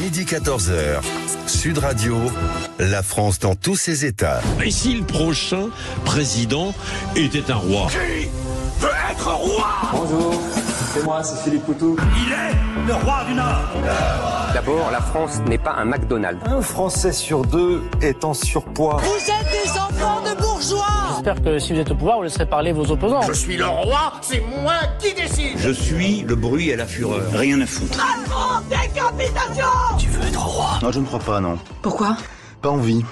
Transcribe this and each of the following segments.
Midi 14h, Sud Radio, la France dans tous ses états. Et si le prochain président était un roi? Qui veut être roi? Bonjour, c'est moi, c'est Philippe Poutou. Il est le roi du Nord. D'abord, la France n'est pas un McDonald's. Un Français sur deux est en surpoids. Vous êtes des enfants de bourgeois. J'espère que si vous êtes au pouvoir, vous laisserez parler vos opposants. Je suis le roi, c'est moi qui décide. Je suis le bruit et la fureur. Rien à foutre. Allemand, décapitation. Tu veux être roi? Non, je ne crois pas, non. Pourquoi? Pas envie.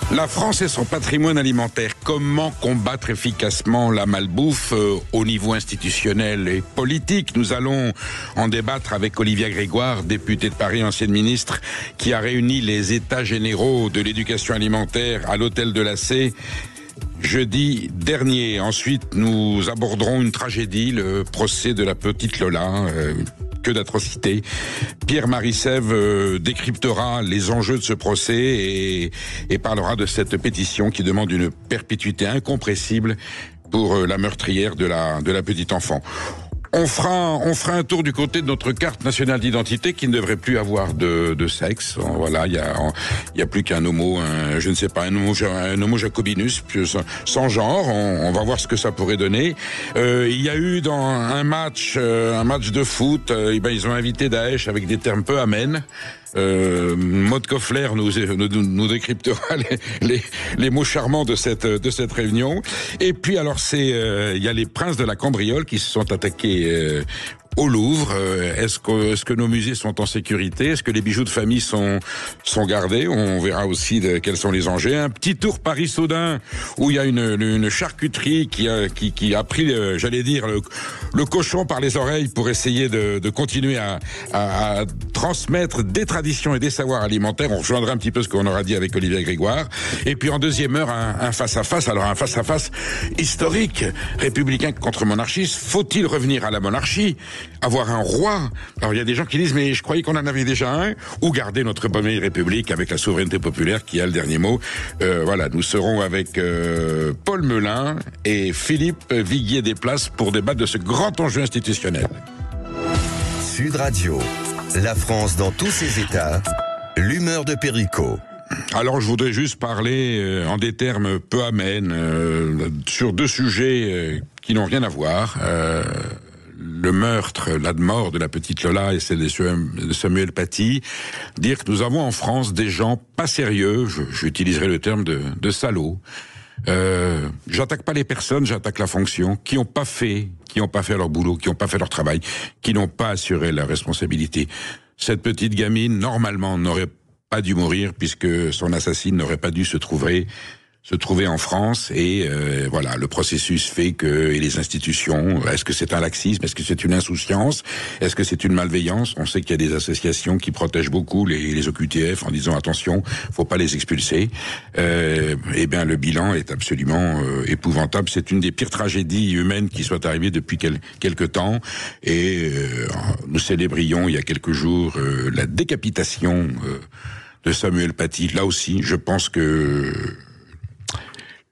La France et son patrimoine alimentaire. Comment combattre efficacement la malbouffe au niveau institutionnel et politique? Nous allons en débattre avec Olivia Grégoire, députée de Paris, ancienne ministre, qui a réuni les états généraux de l'éducation alimentaire à l'hôtel de la C jeudi dernier. Ensuite, nous aborderons une tragédie, le procès de la petite Lola. Que d'atrocités. Pierre-Marie Sève décryptera les enjeux de ce procès et parlera de cette pétition qui demande une perpétuité incompressible pour la meurtrière de la petite enfant. On fera un tour du côté de notre carte nationale d'identité qui ne devrait plus avoir de sexe. Voilà, il y a plus qu'un homo, un homo jacobinus, sans genre. On va voir ce que ça pourrait donner. Il y a eu dans un match de foot, ils ont invité Daesh avec des termes peu amènes. Maud Koffler nous décryptera les mots charmants de cette réunion. Et puis alors il y a les princes de la cambriole qui se sont attaqués au Louvre. Est-ce que nos musées sont en sécurité? Est-ce que les bijoux de famille sont gardés? On verra aussi quels sont les enjeux. Un petit tour Paris-Saudin où il y a une charcuterie qui a pris, j'allais dire, le cochon par les oreilles pour essayer de continuer à transmettre des traditions et des savoirs alimentaires. On rejoindra un petit peu ce qu'on aura dit avec Olivier Grégoire. Et puis en deuxième heure, un face-à-face. Alors un face-à-face historique, républicain contre monarchiste. Faut-il revenir à la monarchie? Avoir un roi? Alors il y a des gens qui disent mais je croyais qu'on en avait déjà un. Ou garder notre bonne vieille république avec la souveraineté populaire qui a le dernier mot. Voilà, nous serons avec Paul Melun et Philippe Viguier-Desplaces pour débattre de ce grand enjeu institutionnel. Sud Radio, la France dans tous ses états, l'humeur de Perico. Alors je voudrais juste parler en des termes peu amènes sur deux sujets qui n'ont rien à voir. Le meurtre, la mort de la petite Lola et celle de Samuel Paty, dire que nous avons en France des gens pas sérieux, j'utiliserai le terme de salauds. J'attaque pas les personnes, j'attaque la fonction, qui n'ont pas fait leur boulot, qui n'ont pas fait leur travail, qui n'ont pas assuré la responsabilité. Cette petite gamine, normalement, n'aurait pas dû mourir puisque son assassine n'aurait pas dû se trouver en France et voilà, le processus fait que et les institutions, est-ce que c'est un laxisme, est-ce que c'est une insouciance, est-ce que c'est une malveillance? On sait qu'il y a des associations qui protègent beaucoup les OQTF en disant attention, faut pas les expulser. Eh bien le bilan est absolument épouvantable. C'est une des pires tragédies humaines qui soit arrivée depuis quelque temps et nous célébrions il y a quelques jours la décapitation de Samuel Paty. Là aussi, je pense que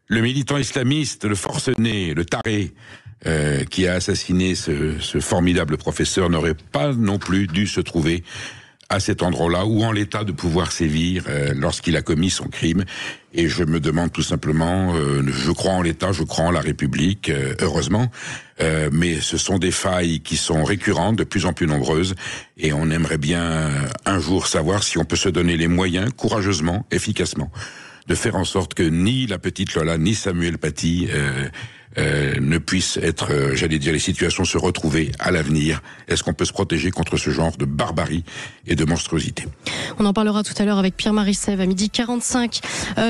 le militant islamiste, le forcené, le taré, qui a assassiné ce formidable professeur n'aurait pas non plus dû se trouver à cet endroit-là ou en l'état de pouvoir sévir lorsqu'il a commis son crime. Et je me demande tout simplement, je crois en l'État, je crois en la République, heureusement, mais ce sont des failles qui sont récurrentes, de plus en plus nombreuses, et on aimerait bien un jour savoir si on peut se donner les moyens, courageusement, efficacement, de faire en sorte que ni la petite Lola, ni Samuel Paty ne puissent être, j'allais dire, les situations se retrouver à l'avenir. Est-ce qu'on peut se protéger contre ce genre de barbarie et de monstruosité? On en parlera tout à l'heure avec Pierre-Marie Sève à 12h45.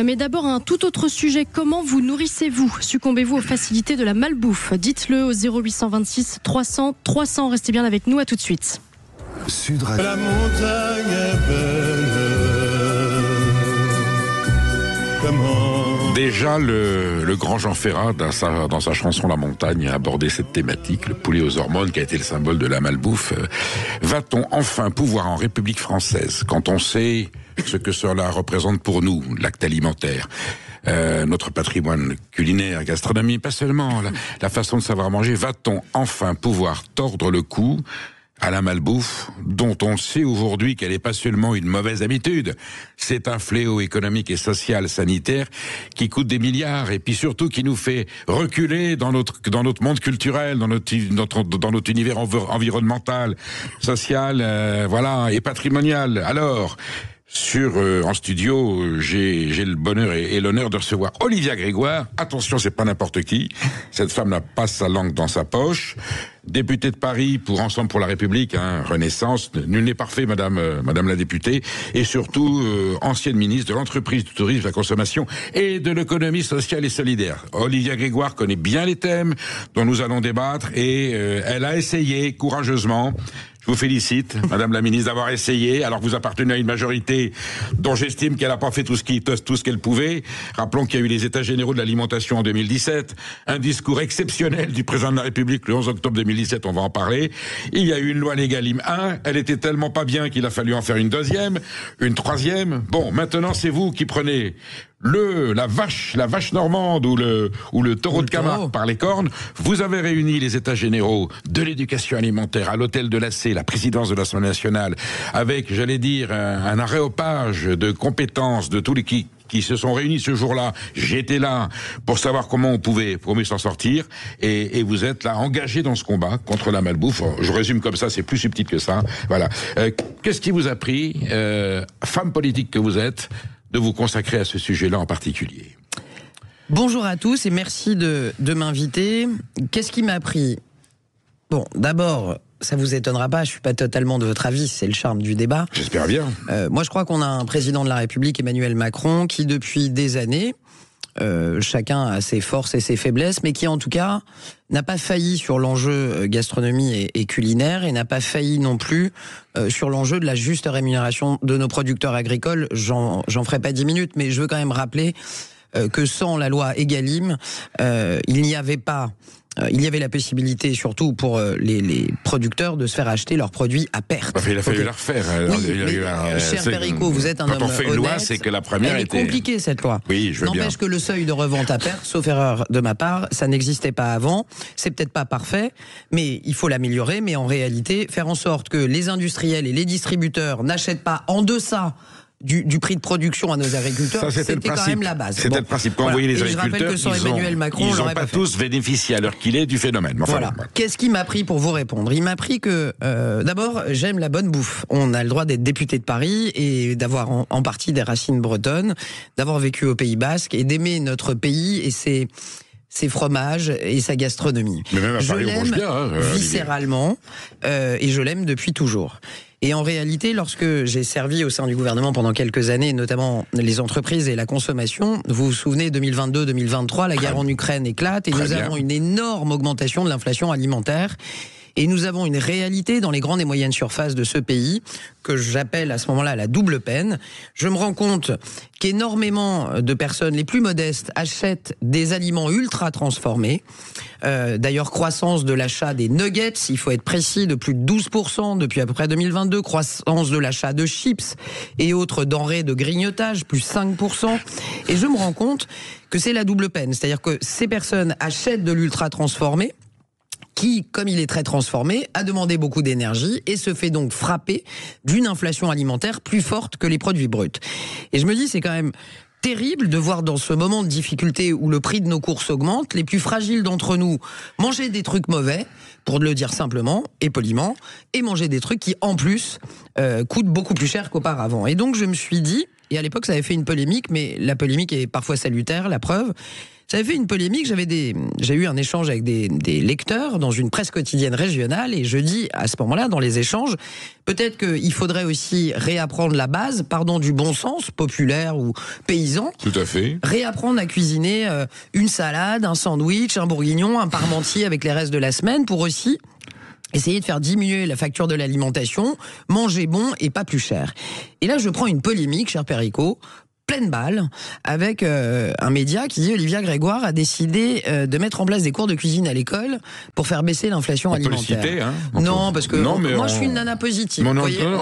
Mais d'abord, un tout autre sujet. Comment vous nourrissez-vous? Succombez-vous aux facilités de la malbouffe? Dites-le au 0826 300 300. Restez bien avec nous, à tout de suite. Sud Radio. La montagne est belle. Déjà, le grand Jean Ferrat, dans sa chanson La Montagne, a abordé cette thématique, le poulet aux hormones, qui a été le symbole de la malbouffe. Va-t-on enfin pouvoir, en République française, quand on sait ce que cela représente pour nous, l'acte alimentaire, notre patrimoine culinaire, gastronomie, pas seulement, la façon de savoir manger, va-t-on enfin pouvoir tordre le cou à la malbouffe, dont on sait aujourd'hui qu'elle n'est pas seulement une mauvaise habitude, c'est un fléau économique et social, sanitaire, qui coûte des milliards, et puis surtout qui nous fait reculer dans notre monde culturel, dans notre univers environnemental, social, et patrimonial. Alors, en studio, j'ai le bonheur et l'honneur de recevoir Olivia Grégoire. Attention, c'est pas n'importe qui. Cette femme n'a pas sa langue dans sa poche. Députée de Paris pour Ensemble pour la République, Renaissance. Nul n'est parfait, madame la députée. Et surtout, ancienne ministre de l'entreprise, du tourisme, de la consommation et de l'économie sociale et solidaire. Olivia Grégoire connaît bien les thèmes dont nous allons débattre et elle a essayé courageusement. Je vous félicite, Madame la Ministre, d'avoir essayé, alors que vous appartenez à une majorité dont j'estime qu'elle n'a pas fait tout ce qu'elle pouvait. Rappelons qu'il y a eu les États généraux de l'alimentation en 2017, un discours exceptionnel du président de la République le 11 octobre 2017, on va en parler. Il y a eu une loi Egalim 1, elle était tellement pas bien qu'il a fallu en faire une deuxième, une troisième. Bon, maintenant c'est vous qui prenez la vache normande ou le taureau de Camargue par les cornes. Vous avez réuni les États généraux de l'éducation alimentaire à l'hôtel de l'AC, la présidence de l'Assemblée nationale, avec, j'allais dire, un aréopage de compétences de tous les qui se sont réunis ce jour-là. J'étais là pour savoir comment on pouvait mieux s'en sortir, et vous êtes là engagé dans ce combat contre la malbouffe. Je résume comme ça, c'est plus subtil que ça. Voilà. Qu'est-ce qui vous a pris, femme politique que vous êtes, de vous consacrer à ce sujet-là en particulier? Bonjour à tous et merci de m'inviter. Qu'est-ce qui m'a pris? Bon, d'abord, ça vous étonnera pas, je suis pas totalement de votre avis, c'est le charme du débat. J'espère bien. Moi, je crois qu'on a un président de la République, Emmanuel Macron, qui depuis des années, chacun a ses forces et ses faiblesses, mais qui en tout cas n'a pas failli sur l'enjeu gastronomie et culinaire, et n'a pas failli non plus sur l'enjeu de la juste rémunération de nos producteurs agricoles. J'en ferai pas 10 minutes, mais je veux quand même rappeler que sans la loi Egalim, il y avait la possibilité, surtout pour les producteurs, de se faire acheter leurs produits à perte. Il a fallu la refaire. Oui, cher Perico, vous êtes un homme honnête. Quand on fait une loi, c'est que la première était... Elle est compliquée, cette loi. Oui, je veux bien. N'empêche que le seuil de revente à perte, sauf erreur de ma part, ça n'existait pas avant. C'est peut-être pas parfait, mais il faut l'améliorer. Mais en réalité, faire en sorte que les industriels et les distributeurs n'achètent pas en deçà du prix de production à nos agriculteurs, c'était quand même la base. C'était le principe. Quand on voyait les agriculteurs, ils n'ont pas tous bénéficié à l'heure qu'il est du phénomène. Enfin, voilà. Qu'est-ce qui m'a pris pour vous répondre? Il m'a pris que, d'abord, j'aime la bonne bouffe. On a le droit d'être député de Paris et d'avoir en partie des racines bretonnes, d'avoir vécu au Pays Basque et d'aimer notre pays et ses fromages et sa gastronomie. Mais même à Paris, je l'aime viscéralement et je l'aime depuis toujours. Et en réalité, lorsque j'ai servi au sein du gouvernement pendant quelques années, notamment les entreprises et la consommation, vous vous souvenez, 2022-2023, la guerre en Ukraine éclate et nous avons une énorme augmentation de l'inflation alimentaire. Et nous avons une réalité dans les grandes et moyennes surfaces de ce pays que j'appelle à ce moment-là la double peine. Je me rends compte qu'énormément de personnes les plus modestes achètent des aliments ultra transformés. D'ailleurs, croissance de l'achat des nuggets, il faut être précis, de plus de 12% depuis à peu près 2022. Croissance de l'achat de chips et autres denrées de grignotage, plus 5%. Et je me rends compte que c'est la double peine. C'est-à-dire que ces personnes achètent de l'ultra transformé, qui, comme il est très transformé, a demandé beaucoup d'énergie et se fait donc frapper d'une inflation alimentaire plus forte que les produits bruts. Et je me dis, c'est quand même terrible de voir dans ce moment de difficulté où le prix de nos courses augmente, les plus fragiles d'entre nous manger des trucs mauvais, pour le dire simplement et poliment, et manger des trucs qui, en plus, coûtent beaucoup plus cher qu'auparavant. Et donc je me suis dit, et à l'époque ça avait fait une polémique, mais la polémique est parfois salutaire, la preuve. Ça avait fait une polémique, j'ai eu un échange avec des lecteurs dans une presse quotidienne régionale, et je dis à ce moment-là, dans les échanges, peut-être qu'il faudrait aussi réapprendre la base, du bon sens, populaire ou paysan. Tout à fait. Réapprendre à cuisiner une salade, un sandwich, un bourguignon, un parmentier avec les restes de la semaine, pour aussi essayer de faire diminuer la facture de l'alimentation, manger bon et pas plus cher. Et là, je prends une polémique, cher Perico, pleine balle avec un média qui dit Olivia Grégoire a décidé de mettre en place des cours de cuisine à l'école pour faire baisser l'inflation alimentaire. On peut le citer, hein. Non, parce que moi je suis une nana positive.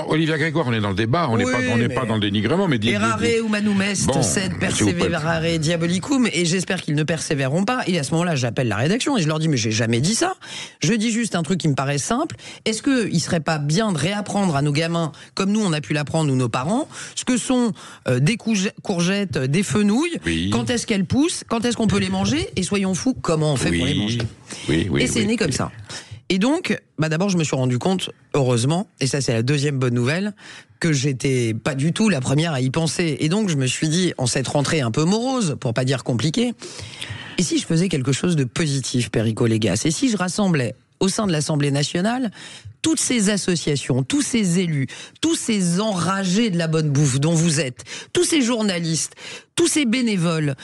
Olivia Grégoire, on est dans le débat, on n'est pas dans le dénigrement, mais errare humanum est, sed perseverare diabolicum, et j'espère qu'ils ne persévéreront pas. Et à ce moment-là, j'appelle la rédaction et je leur dis mais j'ai jamais dit ça. Je dis juste un truc qui me paraît simple. Est-ce qu'il serait pas bien de réapprendre à nos gamins, comme nous on a pu l'apprendre ou nos parents, ce que sont des courgettes, des fenouilles, quand est-ce qu'elles poussent, quand est-ce qu'on peut les manger, et soyons fous, comment on fait pour les manger. Et c'est né comme ça. Et donc, d'abord, je me suis rendu compte, heureusement, et ça c'est la deuxième bonne nouvelle, que j'étais pas du tout la première à y penser. Et donc, je me suis dit, en cette rentrée un peu morose, pour pas dire compliquée, et si je faisais quelque chose de positif, Perico Légas, et si je rassemblais au sein de l'Assemblée nationale toutes ces associations, tous ces élus, tous ces enragés de la bonne bouffe dont vous êtes, tous ces journalistes, tous ces bénévoles.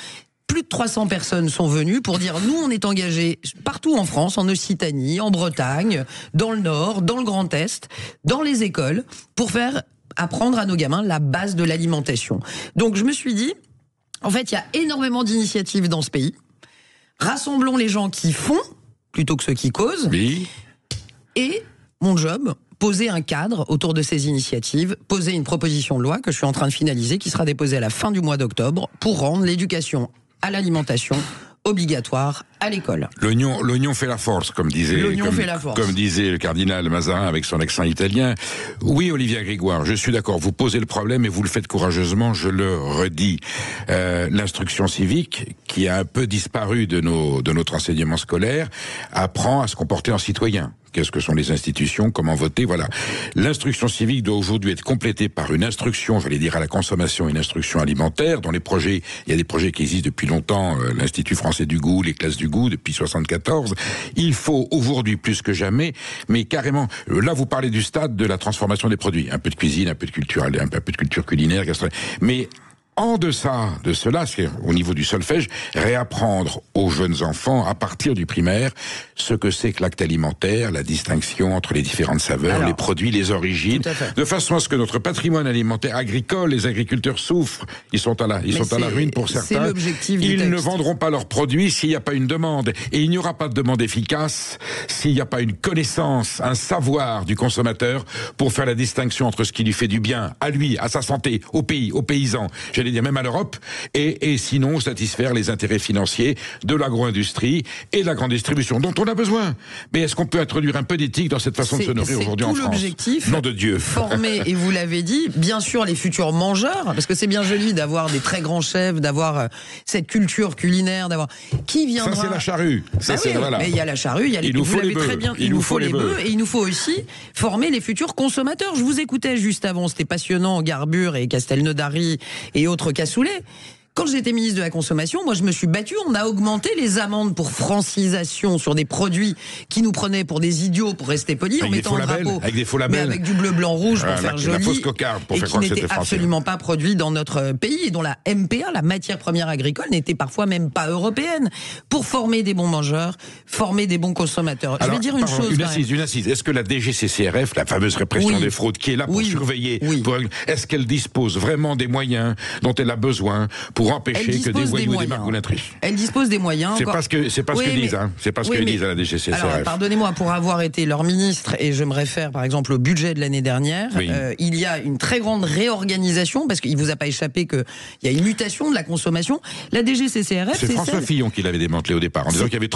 Plus de 300 personnes sont venues pour dire nous on est engagés partout en France, en Occitanie, en Bretagne, dans le Nord, dans le Grand Est, dans les écoles, pour faire apprendre à nos gamins la base de l'alimentation. Donc je me suis dit, en fait il y a énormément d'initiatives dans ce pays, rassemblons les gens qui font plutôt que ceux qui causent, et mon job, poser un cadre autour de ces initiatives, poser une proposition de loi que je suis en train de finaliser, qui sera déposée à la fin du mois d'octobre, pour rendre l'éducation à l'alimentation obligatoire à l'école. L'oignon fait la force, comme disait le cardinal Mazarin avec son accent italien. Oui, Olivia Grégoire, je suis d'accord, vous posez le problème et vous le faites courageusement, je le redis. L'instruction civique, qui a un peu disparu de notre enseignement scolaire, apprend à se comporter en citoyen. Qu'est-ce que sont les institutions, comment voter, voilà. L'instruction civique doit aujourd'hui être complétée par une instruction, j'allais dire à la consommation, une instruction alimentaire, dont il y a des projets qui existent depuis longtemps, l'Institut français du goût, les classes du goût, depuis 74. Il faut aujourd'hui plus que jamais, mais carrément, là vous parlez du stade de la transformation des produits, un peu de cuisine, un peu de culture, un peu de culture culinaire, mais en deçà de cela, c'est au niveau du solfège, réapprendre aux jeunes enfants, à partir du primaire, ce que c'est que l'acte alimentaire, la distinction entre les différentes saveurs, les produits, les origines, de façon à ce que notre patrimoine alimentaire agricole, les agriculteurs souffrent, ils sont à la ruine pour certains. Ils ne vendront pas leurs produits s'il n'y a pas une demande. Et il n'y aura pas de demande efficace s'il n'y a pas une connaissance, un savoir du consommateur pour faire la distinction entre ce qui lui fait du bien, à lui, à sa santé, au pays, aux paysans. J'allais dire même à l'Europe, et sinon satisfaire les intérêts financiers de l'agro-industrie et de la grande distribution, dont on a besoin. Mais est-ce qu'on peut introduire un peu d'éthique dans cette façon de se nourrir aujourd'hui en France ? C'est tout l'objectif. Nom de Dieu. Former, et vous l'avez dit, bien sûr les futurs mangeurs, parce que c'est bien joli d'avoir des très grands chefs, d'avoir cette culture culinaire, d'avoir... Qui viendra... Ça c'est la charrue. Voilà. Mais il y a la charrue, il y a les... Vous l'avez très bien. Il nous faut les bœufs, et il nous faut aussi former les futurs consommateurs. Je vous écoutais juste avant, c'était passionnant, Garbure et Castelnaudary et autres cassoulet. Quand j'étais ministre de la Consommation, moi je me suis battu, on a augmenté les amendes pour francisation sur des produits qui nous prenaient pour des idiots, pour rester polis, en mettant un drapeau, avec des faux labels, mais avec du bleu, blanc, rouge pour faire joli, la fausse cocarde pour et faire qui n'était absolument pas produit dans notre pays, et dont la MPA, la matière première agricole, n'était parfois même pas européenne, pour former des bons mangeurs, former des bons consommateurs. Je vais dire une chose. Une assise. Est-ce que la DGCCRF, la fameuse répression des fraudes, qui est là pour surveiller, est-ce qu'elle dispose vraiment des moyens dont elle a besoin pour empêcher que des voyous démarquent ou l'intrichent? Elle dispose des moyens. C'est pas ce que disent, hein. C'est pas ce que disent à la DGCCRF. Alors, pardonnez-moi, pour avoir été leur ministre, et je me réfère par exemple au budget de l'année dernière, il y a une très grande réorganisation, parce qu'il vous a pas échappé qu'il y a une mutation de la consommation. La DGCCRF, c'est François Fillon qui l'avait démantelé au départ, en disant qu'il y avait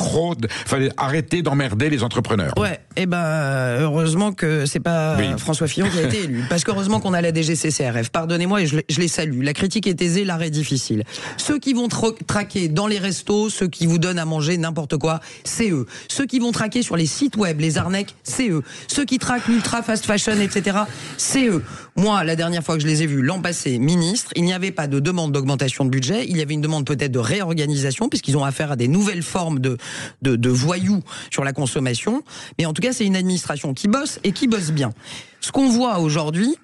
fallait arrêter d'emmerder les entrepreneurs. Ouais, et heureusement que c'est pas François Fillon qui a été élu, parce qu'heureusement qu'on a la DGCCRF. Pardonnez-moi, et je les salue. La critique est aisée, l'arrêt difficile. Ceux qui vont traquer dans les restos, ceux qui vous donnent à manger n'importe quoi, c'est eux. Ceux qui vont traquer sur les sites web, les arnaques, c'est eux. Ceux qui traquent l'ultra fast fashion, etc., c'est eux. Moi, la dernière fois que je les ai vus, l'an passé, ministre, il n'y avait pas de demande d'augmentation de budget, il y avait une demande peut-être de réorganisation, puisqu'ils ont affaire à des nouvelles formes de voyous sur la consommation. Mais en tout cas, c'est une administration qui bosse, et qui bosse bien. Ce qu'on voit aujourd'hui,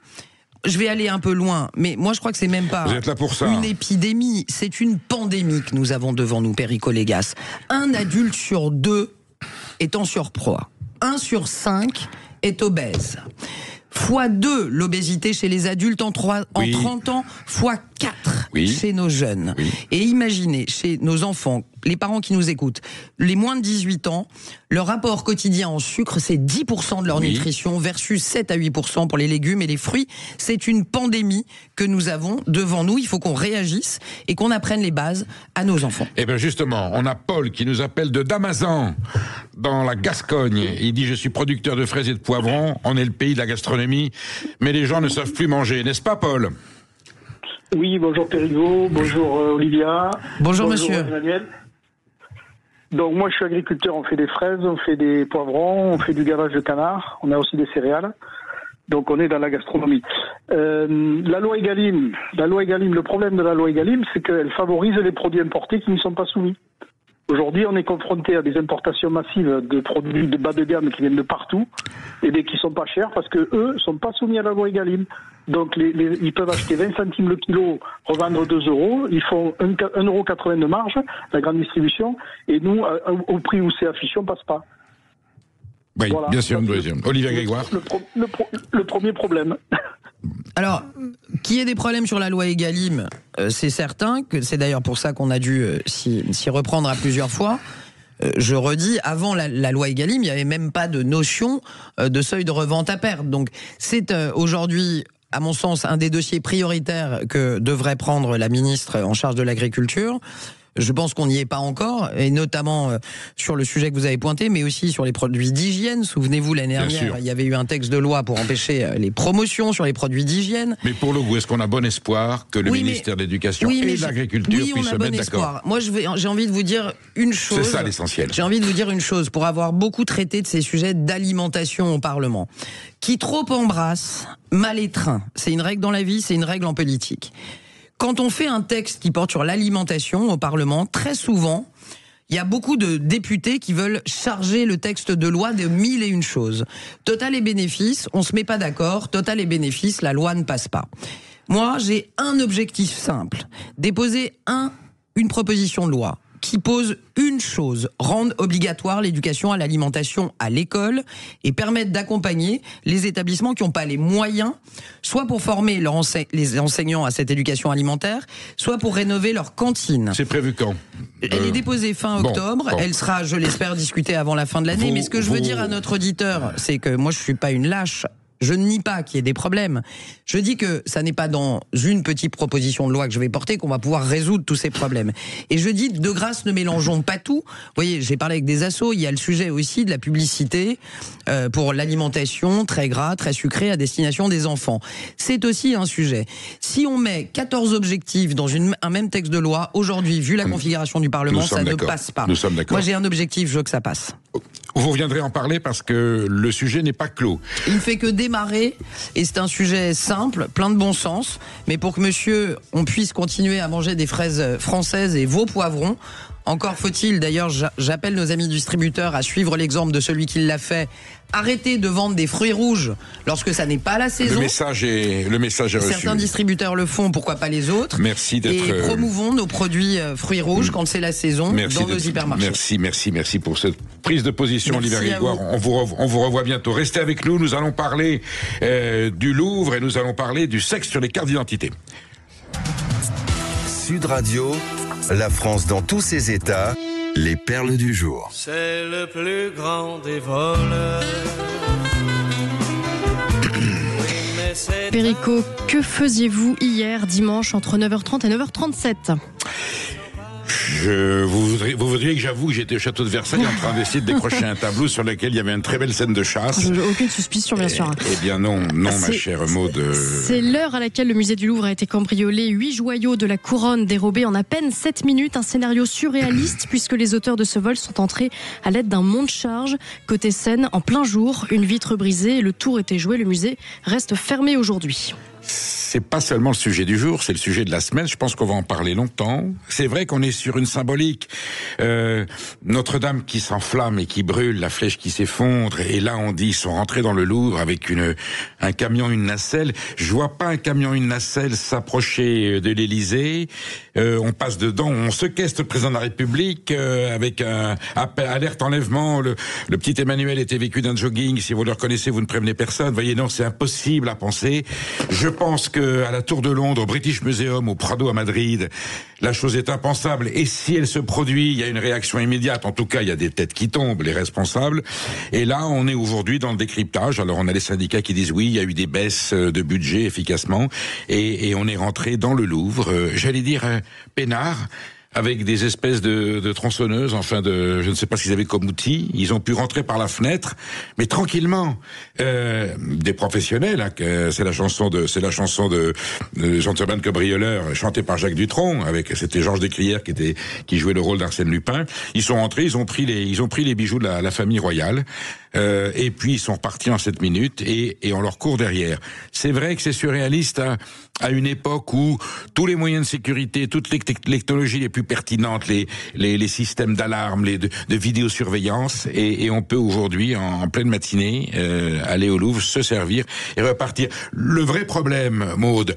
je vais aller un peu loin, mais moi je crois que c'est même pas une épidémie, c'est une pandémie que nous avons devant nous, Perico Légas. 1 adulte sur 2 est en surpoids. 1 sur 5 est obèse. x2 l'obésité chez les adultes en 30 ans, x4 chez nos jeunes. Et imaginez, chez nos enfants, les parents qui nous écoutent, les moins de 18 ans, leur rapport quotidien en sucre, c'est 10% de leur nutrition versus 7 à 8% pour les légumes et les fruits. C'est une pandémie que nous avons devant nous. Il faut qu'on réagisse et qu'on apprenne les bases à nos enfants. Eh bien justement, on a Paul qui nous appelle de Damazan, dans la Gascogne. Il dit « Je suis producteur de fraises et de poivrons. On est le pays de la gastronomie, mais les gens ne savent plus manger. » N'est-ce pas, Paul ? Oui, bonjour Périgot, bonjour Olivia. Bonjour monsieur. Emmanuel. Donc moi je suis agriculteur, on fait des fraises, on fait des poivrons, on fait du gavage de canard, on a aussi des céréales. Donc on est dans la gastronomie. La loi Egalim, le problème de la loi Egalim, c'est qu'elle favorise les produits importés qui n'y sont pas soumis. Aujourd'hui, on est confronté à des importations massives de produits de bas de gamme qui viennent de partout et qui sont pas chers parce que eux sont pas soumis à la loi Egalim. Donc ils peuvent acheter 20 centimes le kilo, revendre 2 euros, ils font 1,80 € de marge, la grande distribution, et nous, au prix où c'est affiché, on passe pas. Oui, voilà. Bien sûr, Olivier Grégoire. Le premier problème. Alors, qu'il y ait des problèmes sur la loi Egalim, c'est certain, que c'est d'ailleurs pour ça qu'on a dû s'y reprendre à plusieurs fois. Je redis, avant la loi Egalim, il n'y avait même pas de notion de seuil de revente à perte. Donc, c'est aujourd'hui, à mon sens, un des dossiers prioritaires que devrait prendre la ministre en charge de l'agriculture. Je pense qu'on n'y est pas encore, et notamment sur le sujet que vous avez pointé, mais aussi sur les produits d'hygiène. Souvenez-vous, l'année dernière, il y avait eu un texte de loi pour empêcher les promotions sur les produits d'hygiène. Mais pour le goût, est-ce qu'on a bon espoir que le ministère de l'Éducation et de l'Agriculture puissent se mettre d'accord ? Moi, j'ai envie de vous dire une chose. C'est ça l'essentiel. J'ai envie de vous dire une chose, pour avoir beaucoup traité de ces sujets d'alimentation au Parlement. Qui trop embrasse, mal étreint. C'est une règle dans la vie, c'est une règle en politique. Quand on fait un texte qui porte sur l'alimentation au Parlement, très souvent, il y a beaucoup de députés qui veulent charger le texte de loi de 1001 choses. Total et bénéfice, on se met pas d'accord. Total et bénéfice, la loi ne passe pas. Moi, j'ai un objectif simple. Déposer une proposition de loi qui pose une chose, rendre obligatoire l'éducation à l'alimentation à l'école et permettre d'accompagner les établissements qui n'ont pas les moyens, soit pour former les enseignants à cette éducation alimentaire, soit pour rénover leur cantine. C'est prévu quand ? Elle est déposée fin octobre, elle sera, je l'espère, discutée avant la fin de l'année, mais ce que je veux dire à notre auditeur, c'est que moi je suis pas une lâche. Je ne nie pas qu'il y ait des problèmes. Je dis que ça n'est pas dans une petite proposition de loi que je vais porter qu'on va pouvoir résoudre tous ces problèmes. Et je dis, de grâce, ne mélangeons pas tout. Vous voyez, j'ai parlé avec des assos, il y a le sujet aussi de la publicité pour l'alimentation très gras, très sucré à destination des enfants. C'est aussi un sujet. Si on met 14 objectifs dans un même texte de loi, aujourd'hui, vu la configuration du Parlement, ça ne passe pas. Nous sommes d'accord. Moi, j'ai un objectif, je veux que ça passe. Vous reviendrez en parler parce que le sujet n'est pas clos. Il ne fait que démarrer et c'est un sujet simple, plein de bon sens. Mais pour que monsieur, on puisse continuer à manger des fraises françaises et vos poivrons, encore faut-il, d'ailleurs, j'appelle nos amis distributeurs à suivre l'exemple de celui qui l'a fait. Arrêtez de vendre des fruits rouges lorsque ça n'est pas la saison. Le message est reçu. Certains distributeurs le font, pourquoi pas les autres. Merci d'être... Et promouvons nos produits fruits rouges quand c'est la saison dans nos hypermarchés. Merci pour cette prise de position, Olivier Grégoire. On vous revoit bientôt. Restez avec nous, nous allons parler du Louvre et nous allons parler du sexe sur les cartes d'identité. Sud Radio, la France dans tous ses états, les perles du jour. C'est le plus grand des voleurs. Perico, que faisiez-vous hier dimanche entre 9h30 et 9h37 ? Vous voudriez que j'avoue que j'étais au château de Versailles en train d'essayer de décrocher un tableau sur lequel il y avait une très belle scène de chasse. Aucune suspicion, bien sûr. Eh bien non, ma chère Maud. C'est l'heure à laquelle le musée du Louvre a été cambriolé. 8 joyaux de la couronne dérobés en à peine 7 minutes. Un scénario surréaliste puisque les auteurs de ce vol sont entrés à l'aide d'un monte-charge. Côté scène, en plein jour, une vitre brisée et le tour était joué. Le musée reste fermé aujourd'hui. C'est pas seulement le sujet du jour, c'est le sujet de la semaine. Je pense qu'on va en parler longtemps. C'est vrai qu'on est sur une symbolique. Notre-Dame qui s'enflamme et qui brûle, la flèche qui s'effondre. Et là, on dit, ils sont rentrés dans le Louvre avec un camion, une nacelle. Je vois pas un camion, une nacelle s'approcher de l'Élysée. On passe dedans, on séquestre le président de la République avec un alerte enlèvement. Le petit Emmanuel était vécu d'un jogging. Si vous le reconnaissez, vous ne prévenez personne. Vous voyez, non, c'est impossible à penser. Je pense que qu'à la Tour de Londres, au British Museum, au Prado à Madrid, la chose est impensable. Et si elle se produit, il y a une réaction immédiate. En tout cas, il y a des têtes qui tombent, les responsables. Et là, on est aujourd'hui dans le décryptage. Alors, on a les syndicats qui disent oui, il y a eu des baisses de budget efficacement. Et on est rentré dans le Louvre, j'allais dire peinard, avec des espèces de tronçonneuses, je ne sais pas ce qu'ils avaient comme outil. Ils ont pu rentrer par la fenêtre, mais tranquillement. Des professionnels, hein, c'est la chanson de Gentleman Cabrioleur, chantée par Jacques Dutronc, c'était Georges Descrières qui jouait le rôle d'Arsène Lupin. Ils sont rentrés, ils ont pris les bijoux de la famille royale. Et puis ils sont repartis en 7 minutes et on leur court derrière. C'est vrai que c'est surréaliste à une époque où tous les moyens de sécurité, toutes les technologies les plus pertinentes, les systèmes d'alarme, de vidéosurveillance, et on peut aujourd'hui en pleine matinée aller au Louvre, se servir et repartir. Le vrai problème, Maude,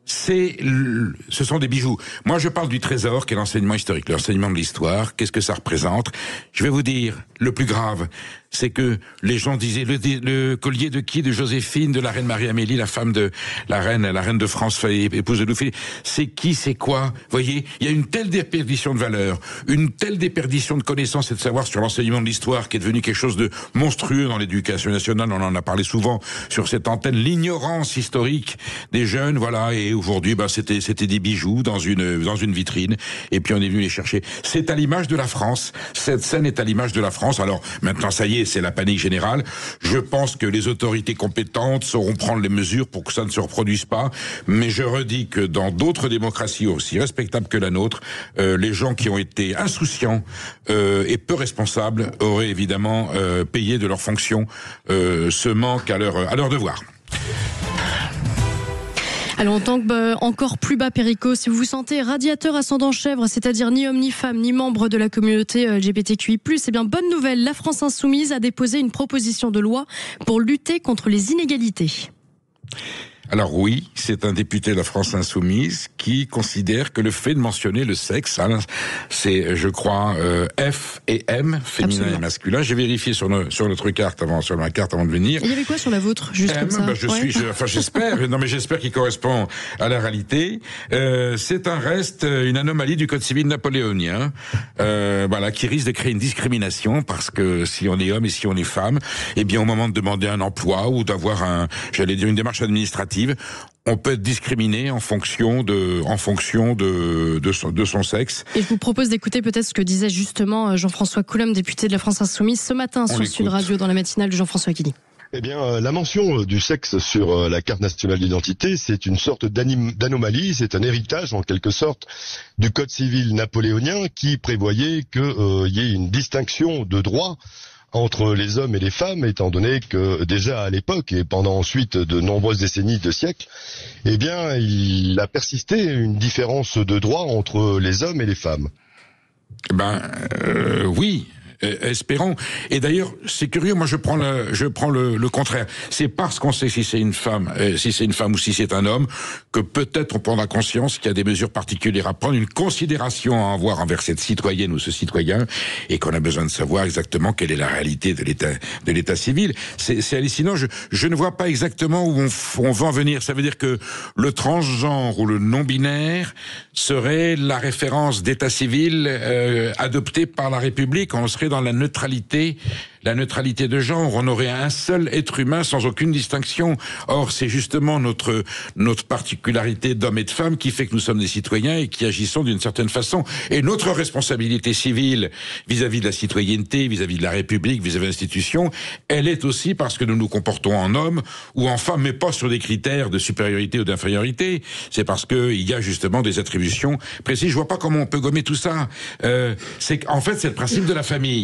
ce sont des bijoux. Moi, je parle du trésor, qui est l'enseignement historique, l'enseignement de l'histoire. Qu'est-ce que ça représente? Je vais vous dire, le plus grave, c'est que les gens disaient le collier de qui? De Joséphine, de la reine Marie-Amélie, la femme de la reine de France, épouse de Louis-Philippe. C'est qui, c'est quoi? Vous voyez, il y a une telle déperdition de valeur, une telle déperdition de connaissances et de savoir sur l'enseignement de l'histoire qui est devenu quelque chose de monstrueux dans l'éducation nationale. On en a parlé souvent sur cette antenne, l'ignorance historique des jeunes, voilà. Et aujourd'hui, c'était des bijoux dans une vitrine. Et puis on est venu les chercher. C'est à l'image de la France. Cette scène est à l'image de la France. Alors maintenant, ça y est, c'est la panique générale. Je pense que les autorités compétentes sauront prendre les mesures pour que ça ne se reproduise pas. Mais je redis que dans d'autres démocraties aussi respectables que la nôtre, les gens qui ont été insouciants et peu responsables auraient évidemment payé de leur fonction ce manque à leur devoir. Alors en tant que encore plus bas, Perico, si vous vous sentez radiateur ascendant chèvre, c'est-à-dire ni homme ni femme ni membre de la communauté LGBTQI+, eh bien bonne nouvelle, la France Insoumise a déposé une proposition de loi pour lutter contre les inégalités. Alors oui, c'est un député de la France Insoumise qui considère que le fait de mentionner le sexe, c'est, je crois, F et M, féminin Absolument. Et masculin. J'ai vérifié sur notre carte avant de venir. Il y avait quoi sur la vôtre, juste M, comme ça j'espère. Non, mais j'espère qu'il correspond à la réalité. C'est un reste, une anomalie du Code civil napoléonien, qui risque de créer une discrimination parce que si on est homme et si on est femme, eh bien, au moment de demander un emploi ou d'avoir une démarche administrative, on peut être discriminé en fonction de son sexe. Et je vous propose d'écouter peut-être ce que disait justement Jean-François Coulombe, député de la France Insoumise, ce matin sur Sud Radio dans la matinale de Jean-François Guilly. Eh bien, la mention du sexe sur la carte nationale d'identité, c'est une sorte d'anomalie, c'est un héritage en quelque sorte du Code civil napoléonien qui prévoyait qu'il y ait une distinction de droit entre les hommes et les femmes, étant donné que déjà à l'époque et pendant ensuite de nombreuses décennies, de siècles, eh bien, il a persisté une différence de droit entre les hommes et les femmes. Oui. Espérons. Et d'ailleurs, c'est curieux. Moi, je prends le contraire. C'est parce qu'on sait si c'est une femme ou si c'est un homme, que peut-être on prendra conscience qu'il y a des mesures particulières à prendre, une considération à avoir envers cette citoyenne ou ce citoyen, et qu'on a besoin de savoir exactement quelle est la réalité de l'état civil. C'est hallucinant. Je ne vois pas exactement où on va en venir. Ça veut dire que le transgenre ou le non-binaire serait la référence d'état civil adoptée par la République. On serait dans la neutralité de genre, on aurait un seul être humain sans aucune distinction. Or, c'est justement notre particularité d'hommes et de femmes qui fait que nous sommes des citoyens et qui agissons d'une certaine façon. Et notre responsabilité civile vis-à-vis de la citoyenneté, vis-à-vis de la République, vis-à-vis de l'institution, elle est aussi parce que nous nous comportons en hommes ou en femmes, mais pas sur des critères de supériorité ou d'infériorité. C'est parce que il y a justement des attributions précises. Je vois pas comment on peut gommer tout ça. C'est le principe de la famille.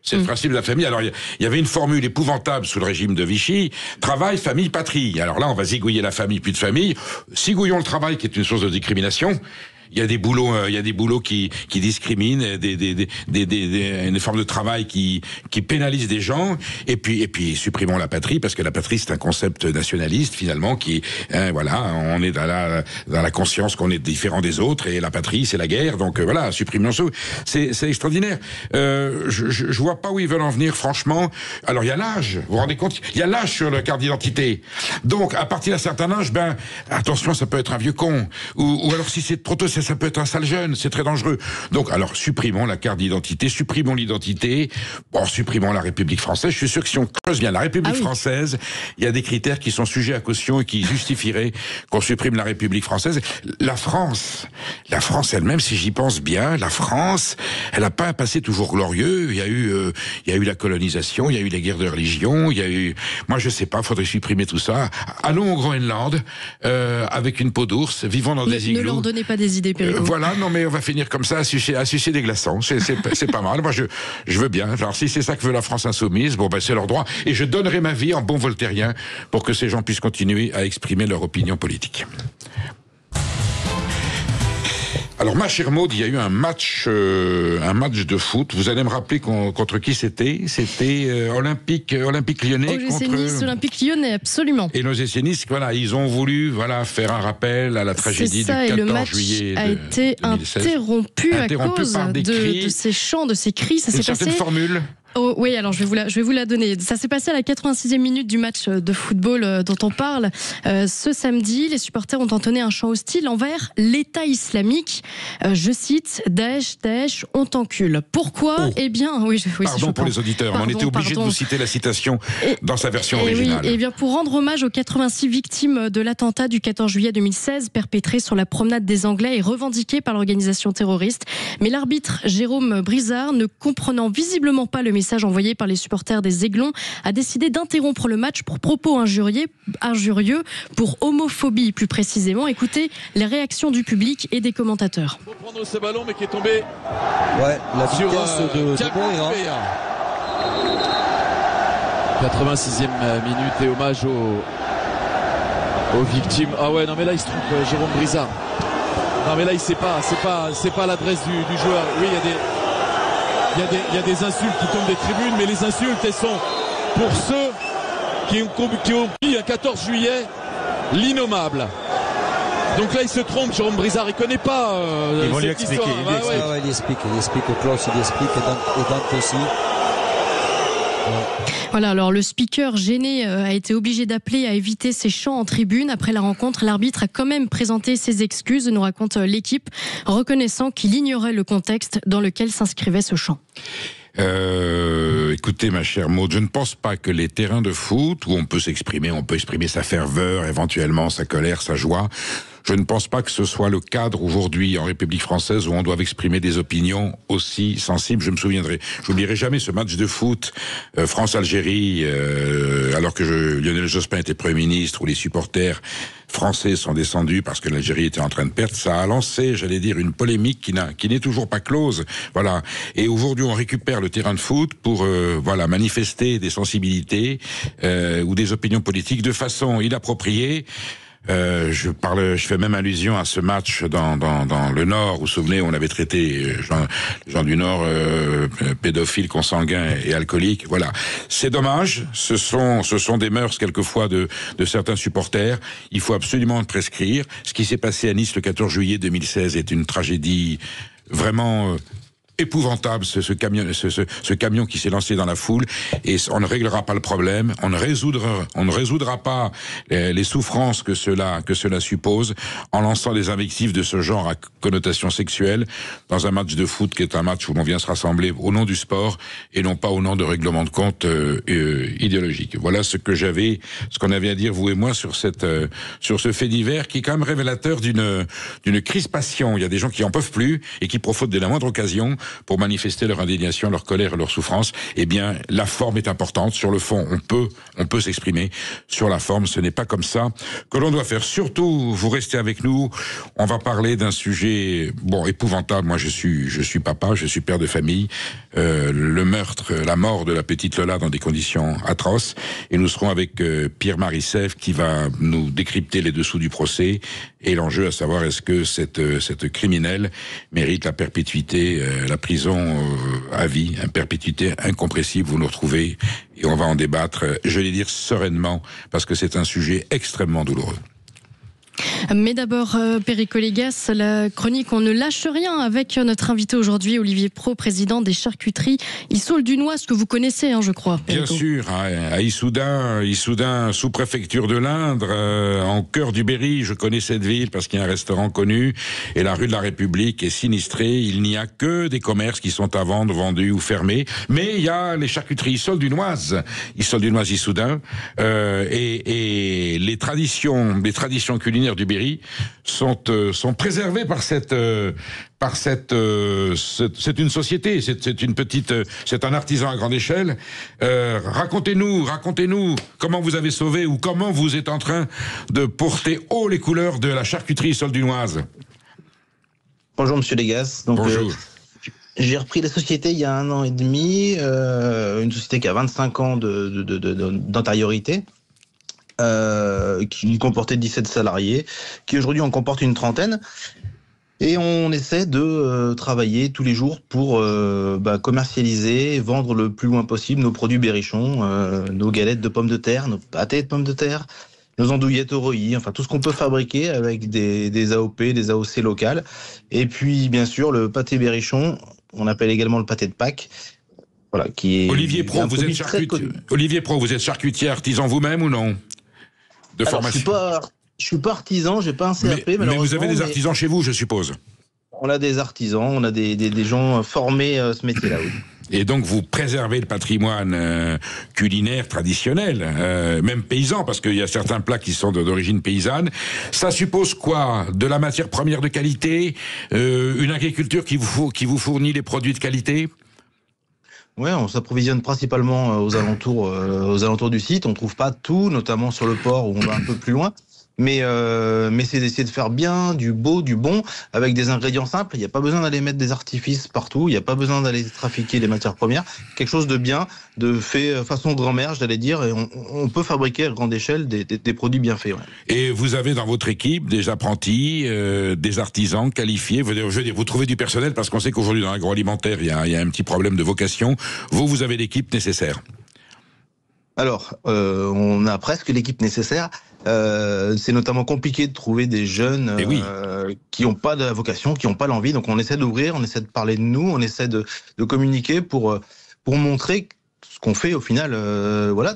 C'est le principe de la famille. Alors, il y avait une formule épouvantable sous le régime de Vichy. Travail, famille, patrie. Alors là, on va zigouiller la famille, plus de famille. Zigouillons le travail, qui est une source de discrimination. il y a des boulots qui discriminent, des formes de travail qui pénalisent des gens, et puis supprimons la patrie, parce que la patrie c'est un concept nationaliste finalement on est dans la conscience qu'on est différent des autres, et la patrie c'est la guerre, donc supprimons ça. C'est extraordinaire. Je vois pas où ils veulent en venir, franchement. Alors il y a l'âge, vous vous rendez compte, il y a l'âge sur la carte d'identité. Donc à partir d'un certain âge, attention, ça peut être un vieux con, ou alors si c'est trop tôt, ça peut être un sale jeune, c'est très dangereux. Donc alors supprimons la carte d'identité, supprimons l'identité, supprimons la République française. Je suis sûr que si on creuse bien la République française, il y a des critères qui sont sujets à caution et qui justifieraient qu'on supprime la République française. La France elle-même, si j'y pense bien, la France, elle n'a pas un passé toujours glorieux. Il y a eu la colonisation, il y a eu les guerres de religion, moi je sais pas, faudrait supprimer tout ça. Allons au Groenland, avec une peau d'ours, vivons dans des igloo. Ne leur donnez pas des idées, Perico. Non mais on va finir comme ça, à sucer des glaçons. C'est pas mal. Moi je veux bien. Alors si c'est ça que veut la France insoumise, c'est leur droit. Et je donnerai ma vie en bon voltairien pour que ces gens puissent continuer à exprimer leur opinion politique. Alors, ma chère Maud, il y a eu un match de foot. Vous allez me rappeler contre qui c'était? C'était Olympique Lyonnais contre Nice, Olympique Lyonnais, absolument. Et nos essais Nice, ils ont voulu faire un rappel à la tragédie du 14 juillet 2016. A été interrompu à cause de ces chants, de ces cris. Ça s'est passé. Une certaine formule. Oh, oui, alors je vais vous la donner. Ça s'est passé à la 86e minute du match de football dont on parle. Ce samedi, les supporters ont entonné un chant hostile envers l'État islamique. Je cite, Daesh, on t'encule. Pourquoi ? Eh bien, pardon pour les auditeurs, on était obligé de vous citer la citation dans sa version originale. Oui, bien pour rendre hommage aux 86 victimes de l'attentat du 14 juillet 2016 perpétré sur la promenade des Anglais et revendiqué par l'organisation terroriste. Mais l'arbitre Jérôme Brizard, ne comprenant visiblement pas le message envoyé par les supporters des Aiglons, a décidé d'interrompre le match pour propos injurieux, pour homophobie plus précisément. Écoutez les réactions du public et des commentateurs. Pour prendre ce ballon mais qui est tombé la sur de 86e minute et hommage aux victimes. Ah ouais, non mais là il se trompe, Jérôme Brizard. Non mais là il sait pas, c'est pas l'adresse du joueur. Oui, il y a des insultes qui tombent des tribunes, mais les insultes, elles sont pour ceux qui ont pris un 14 juillet l'innommable. Donc là, il se trompe, Jérôme Brizard, il connaît pas Ils vont lui expliquer. Il explique au Klaus, il explique, et Dante aussi. Voilà, alors le speaker gêné a été obligé d'appeler à éviter ces chants en tribune. Après la rencontre, l'arbitre a quand même présenté ses excuses, nous raconte l'équipe, reconnaissant qu'il ignorait le contexte dans lequel s'inscrivait ce chant. Écoutez, ma chère Maud, je ne pense pas que les terrains de foot, où on peut exprimer sa ferveur, éventuellement sa colère, sa joie, je ne pense pas que ce soit le cadre aujourd'hui en République française où on doit exprimer des opinions aussi sensibles. J'oublierai jamais ce match de foot France-Algérie, alors que Lionel Jospin était Premier ministre, où les supporters français sont descendus parce que l'Algérie était en train de perdre. Ça a lancé, j'allais dire, une polémique qui n'est toujours pas close. Voilà. Et aujourd'hui, on récupère le terrain de foot pour manifester des sensibilités ou des opinions politiques de façon inappropriée. Je fais même allusion à ce match dans le Nord, où vous vous souvenez, on avait traité gens du Nord pédophiles, consanguins et alcooliques. Voilà, c'est dommage. Ce sont des mœurs quelquefois de certains supporters. Il faut absolument le prescrire. Ce qui s'est passé à Nice le 14 juillet 2016 est une tragédie vraiment épouvantable, ce camion qui s'est lancé dans la foule, et on ne réglera pas le problème, on ne résoudra pas les souffrances que cela suppose en lançant des invectives de ce genre à connotation sexuelle dans un match de foot qui est un match où l'on vient se rassembler au nom du sport et non pas au nom de règlements de compte idéologiques. Voilà ce qu'on avait à dire vous et moi sur ce fait divers qui est quand même révélateur d'une crispation. Il y a des gens qui en peuvent plus et qui profitent de la moindre occasion pour manifester leur indignation, leur colère et leur souffrance. Eh bien, la forme est importante. Sur le fond, on peut s'exprimer. Sur la forme, ce n'est pas comme ça que l'on doit faire. Surtout, vous restez avec nous. On va parler d'un sujet, épouvantable. Moi, je suis papa, je suis père de famille. Le meurtre, la mort de la petite Lola dans des conditions atroces. Et nous serons avec Pierre-Marie Sève qui va nous décrypter les dessous du procès et l'enjeu à savoir est-ce que cette criminelle mérite la perpétuité, la prison à vie, une perpétuité incompressible. Vous nous retrouvez et on va en débattre, je vais dire sereinement, parce que c'est un sujet extrêmement douloureux. Mais d'abord, Perico Légas, la chronique On ne lâche rien avec notre invité aujourd'hui, Olivier Pro, président des charcuteries Issoul-du-Noise, que vous connaissez, je crois. Bien sûr, à Issoudun, sous-préfecture de l'Indre, en cœur du Berry, je connais cette ville parce qu'il y a un restaurant connu, et la rue de la République est sinistrée, il n'y a que des commerces qui sont à vendre, vendus ou fermés, mais il y a les charcuteries Issoul-du-Noise, Issoudun, et les traditions culinaires du Berry sont préservées par c'est une société, c'est un artisan à grande échelle. Racontez-nous comment vous avez sauvé ou comment vous êtes en train de porter haut les couleurs de la charcuterie Issoul-du-Noise. Bonjour Monsieur Légas. Bonjour. J'ai repris la société il y a 1 an et demi, une société qui a 25 ans d'antériorité. Qui comportait 17 salariés, qui aujourd'hui en comporte une 30aine. Et on essaie de travailler tous les jours pour commercialiser, vendre le plus loin possible nos produits berrichons, nos galettes de pommes de terre, nos pâtés de pommes de terre, nos andouillettes au reuilly, enfin tout ce qu'on peut fabriquer avec des AOP, des AOC locales. Et puis bien sûr le pâté berrichon, on appelle également le pâté de Pâques. Voilà, qui est Olivier Pro, vous êtes charcutier artisan vous-même ou non? De formation. Je suis pas artisan, j'ai pas un CAP, mais vous avez des artisans chez vous, je suppose. On a des artisans, on a des gens formés à ce métier-là, oui. Et donc vous préservez le patrimoine culinaire traditionnel, même paysan, parce qu'il y a certains plats qui sont d'origine paysanne. Ça suppose quoi? De la matière première de qualité, une agriculture qui vous fournit les produits de qualité? Ouais, on s'approvisionne principalement aux alentours du site. On trouve pas tout, notamment sur le port où on va un peu plus loin. Mais c'est d'essayer de faire bien, du beau, du bon, avec des ingrédients simples. Il n'y a pas besoin d'aller mettre des artifices partout. Il n'y a pas besoin d'aller trafiquer les matières premières. Quelque chose de bien, de fait façon grand-mère, j'allais dire. Et on peut fabriquer à grande échelle des produits bien faits. Ouais. Et vous avez dans votre équipe des apprentis, des artisans qualifiés. Je veux dire, vous trouvez du personnel parce qu'on sait qu'aujourd'hui dans l'agroalimentaire, il y a un petit problème de vocation. Vous avez l'équipe nécessaire. Alors, on a presque l'équipe nécessaire. C'est notamment compliqué de trouver des jeunes qui n'ont pas de la vocation, qui n'ont pas l'envie. Donc on essaie d'ouvrir, on essaie de parler de nous, on essaie de communiquer pour montrer ce qu'on fait au final.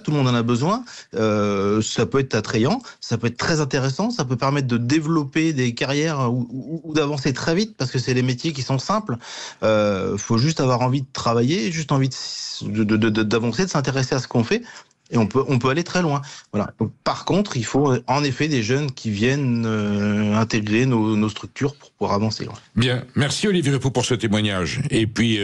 Tout le monde en a besoin. Ça peut être attrayant, ça peut être très intéressant, ça peut permettre de développer des carrières ou d'avancer très vite parce que c'est des métiers qui sont simples. Faut juste avoir envie de travailler, juste envie d'avancer, de s'intéresser à ce qu'on fait. Et on peut aller très loin. Voilà. Donc, par contre, il faut en effet des jeunes qui viennent intégrer nos structures pour pouvoir avancer. Ouais. Bien, merci Olivier Repos pour ce témoignage. Et puis,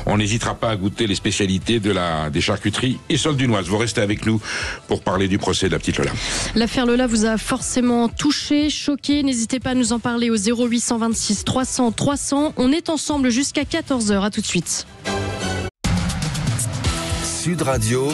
on n'hésitera pas à goûter les spécialités des charcuteries Issoul-du-Noise. Vous restez avec nous pour parler du procès de la petite Lola. L'affaire Lola vous a forcément touché, choqué. N'hésitez pas à nous en parler au 0826 300 300. On est ensemble jusqu'à 14h. À tout de suite. Sud Radio,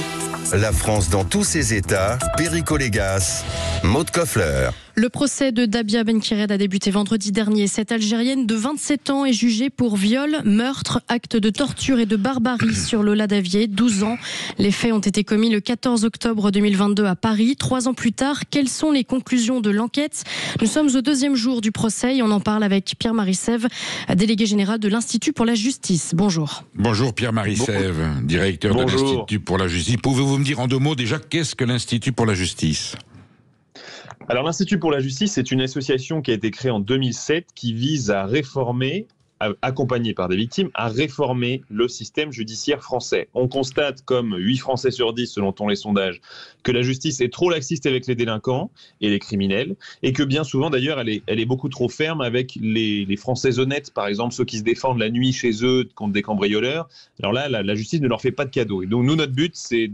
la France dans tous ses états, Perico Légas, Maud Koffler. Le procès de Dabia Benkired a débuté vendredi dernier. Cette Algérienne de 27 ans est jugée pour viol, meurtre, acte de torture et de barbarie sur Lola Davier, 12 ans. Les faits ont été commis le 14 octobre 2022 à Paris. 3 ans plus tard, quelles sont les conclusions de l'enquête? Nous sommes au 2e jour du procès et on en parle avec Pierre-Marie Sève, délégué général de l'Institut pour la justice. Bonjour. Bonjour Pierre-Marie Sève, directeur de l'Institut pour la justice. Pouvez-vous me dire en 2 mots déjà qu'est-ce que l'Institut pour la justice? Alors l'Institut pour la justice, c'est une association qui a été créée en 2007 qui vise à réformer accompagnés par des victimes, à réformer le système judiciaire français. On constate, comme 8 Français sur 10, selon les sondages, que la justice est trop laxiste avec les délinquants et les criminels, et que bien souvent, d'ailleurs, elle est beaucoup trop ferme avec les Français honnêtes, par exemple, ceux qui se défendent la nuit chez eux contre des cambrioleurs. Alors là, la justice ne leur fait pas de cadeaux. Et donc, nous, notre but, c'est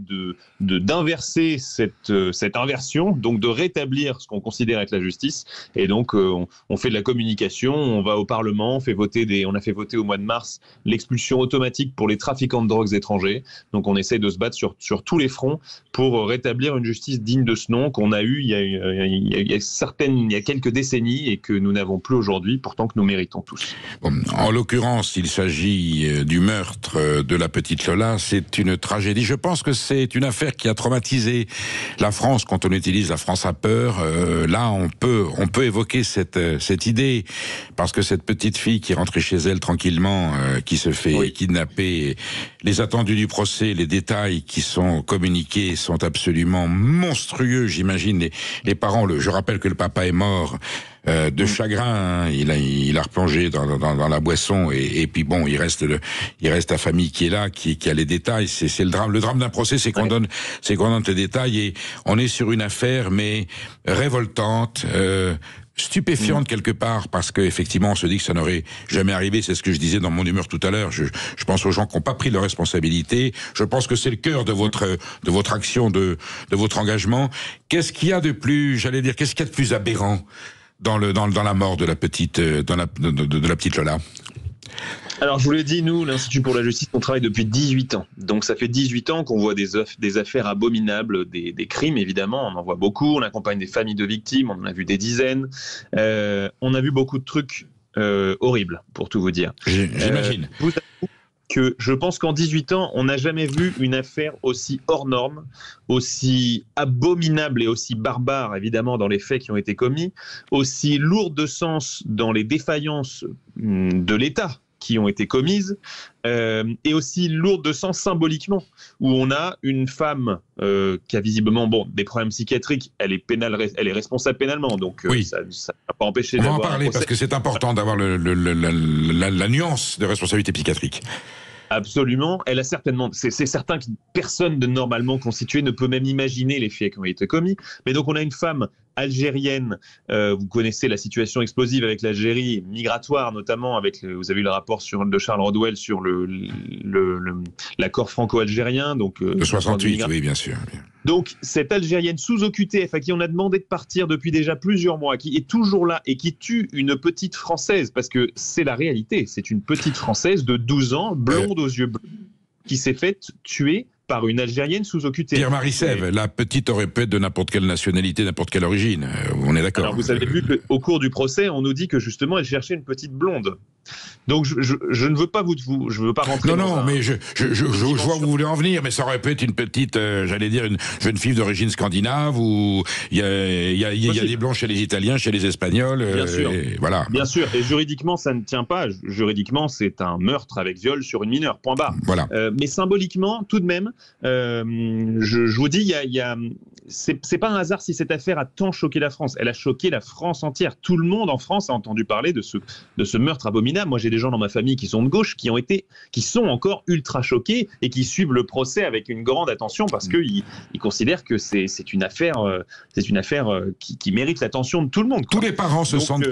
d'inverser cette inversion, donc de rétablir ce qu'on considère être la justice. Et donc, on fait de la communication, on va au Parlement, on a fait voter au mois de mars l'expulsion automatique pour les trafiquants de drogues étrangers. Donc on essaie de se battre sur tous les fronts pour rétablir une justice digne de ce nom qu'on a eu il y a quelques décennies et que nous n'avons plus aujourd'hui, pourtant que nous méritons tous. Bon, en l'occurrence, il s'agit du meurtre de la petite Lola. C'est une tragédie. Je pense que c'est une affaire qui a traumatisé la France. Quand on utilise la France a peur, là on peut évoquer cette idée, parce que cette petite fille qui est rentrée chez elle tranquillement, qui se fait kidnapper, les attendus du procès, les détails qui sont communiqués sont absolument monstrueux. J'imagine les parents. Je rappelle que le papa est mort de chagrin, hein. Il a replongé dans la boisson, et puis bon, il reste la famille qui est là, qui a les détails. C'est le drame d'un procès, c'est qu'on donne les détails, et on est sur une affaire mais révoltante, stupéfiante quelque part, parce qu'effectivement on se dit que ça n'aurait jamais arrivé. C'est ce que je disais dans mon humeur tout à l'heure. Je pense aux gens qui n'ont pas pris leurs responsabilités. Je pense que c'est le cœur de votre action, de votre engagement. Qu'est-ce qu'il y a de plus, qu'est-ce qu'il y a de plus aberrant dans la mort de la petite Lola? Alors, je vous l'ai dit, nous, l'Institut pour la justice, on travaille depuis 18 ans. Donc, ça fait 18 ans qu'on voit des affaires abominables, des crimes, évidemment. On en voit beaucoup. On accompagne des familles de victimes. On en a vu des dizaines. On a vu beaucoup de trucs horribles, pour tout vous dire. J'imagine. Vous avouez que je pense qu'en 18 ans, on n'a jamais vu une affaire aussi hors norme, aussi abominable et aussi barbare, évidemment, dans les faits qui ont été commis, aussi lourde de sens dans les défaillances de l'État qui ont été commises, et aussi lourde de sens symboliquement, où on a une femme qui a visiblement des problèmes psychiatriques, elle est responsable pénalement, donc ça ne va pas empêcher d'avoir... On va en parler parce que c'est important d'avoir la nuance de responsabilité psychiatrique. Absolument. Elle a certainement. C'est certain que personne de normalement constitué ne peut même imaginer les faits qui ont été commis. Mais donc on a une femme algérienne. Vous connaissez la situation explosive avec l'Algérie, migratoire notamment. Vous avez eu le rapport de Charles Rodwell sur l'accord franco-algérien. Donc de 68, oui, bien sûr. Donc cette Algérienne sous OQTF à qui on a demandé de partir depuis déjà plusieurs mois, qui est toujours là et qui tue une petite Française, parce que c'est la réalité, c'est une petite Française de 12 ans, blonde aux yeux bleus, qui s'est faite tuer par une Algérienne sous OQTF. Pierre-Marie Sève, la petite aurait pu être de n'importe quelle nationalité, n'importe quelle origine. On est d'accord. Alors vous avez vu qu'au cours du procès, on nous dit que justement elle cherchait une petite blonde. Donc je ne veux pas je veux pas rentrer. Non, mais je vois où vous voulez en venir, mais ça aurait pu être une petite, une jeune fille d'origine scandinave, où il y a des blancs chez les Italiens, chez les Espagnols. Bien sûr. Voilà. Bien sûr. Et juridiquement, ça ne tient pas. Juridiquement, c'est un meurtre avec viol sur une mineure. Point barre. Voilà. Mais symboliquement, tout de même, je vous dis, c'est pas un hasard si cette affaire a tant choqué la France. Elle a choqué la France entière. Tout le monde en France a entendu parler de ce meurtre abominable. Moi, j'ai des gens dans ma famille qui sont de gauche, qui sont encore ultra choqués et qui suivent le procès avec une grande attention parce qu'ils considèrent que c'est une affaire qui mérite l'attention de tout le monde. Tous les parents se sentent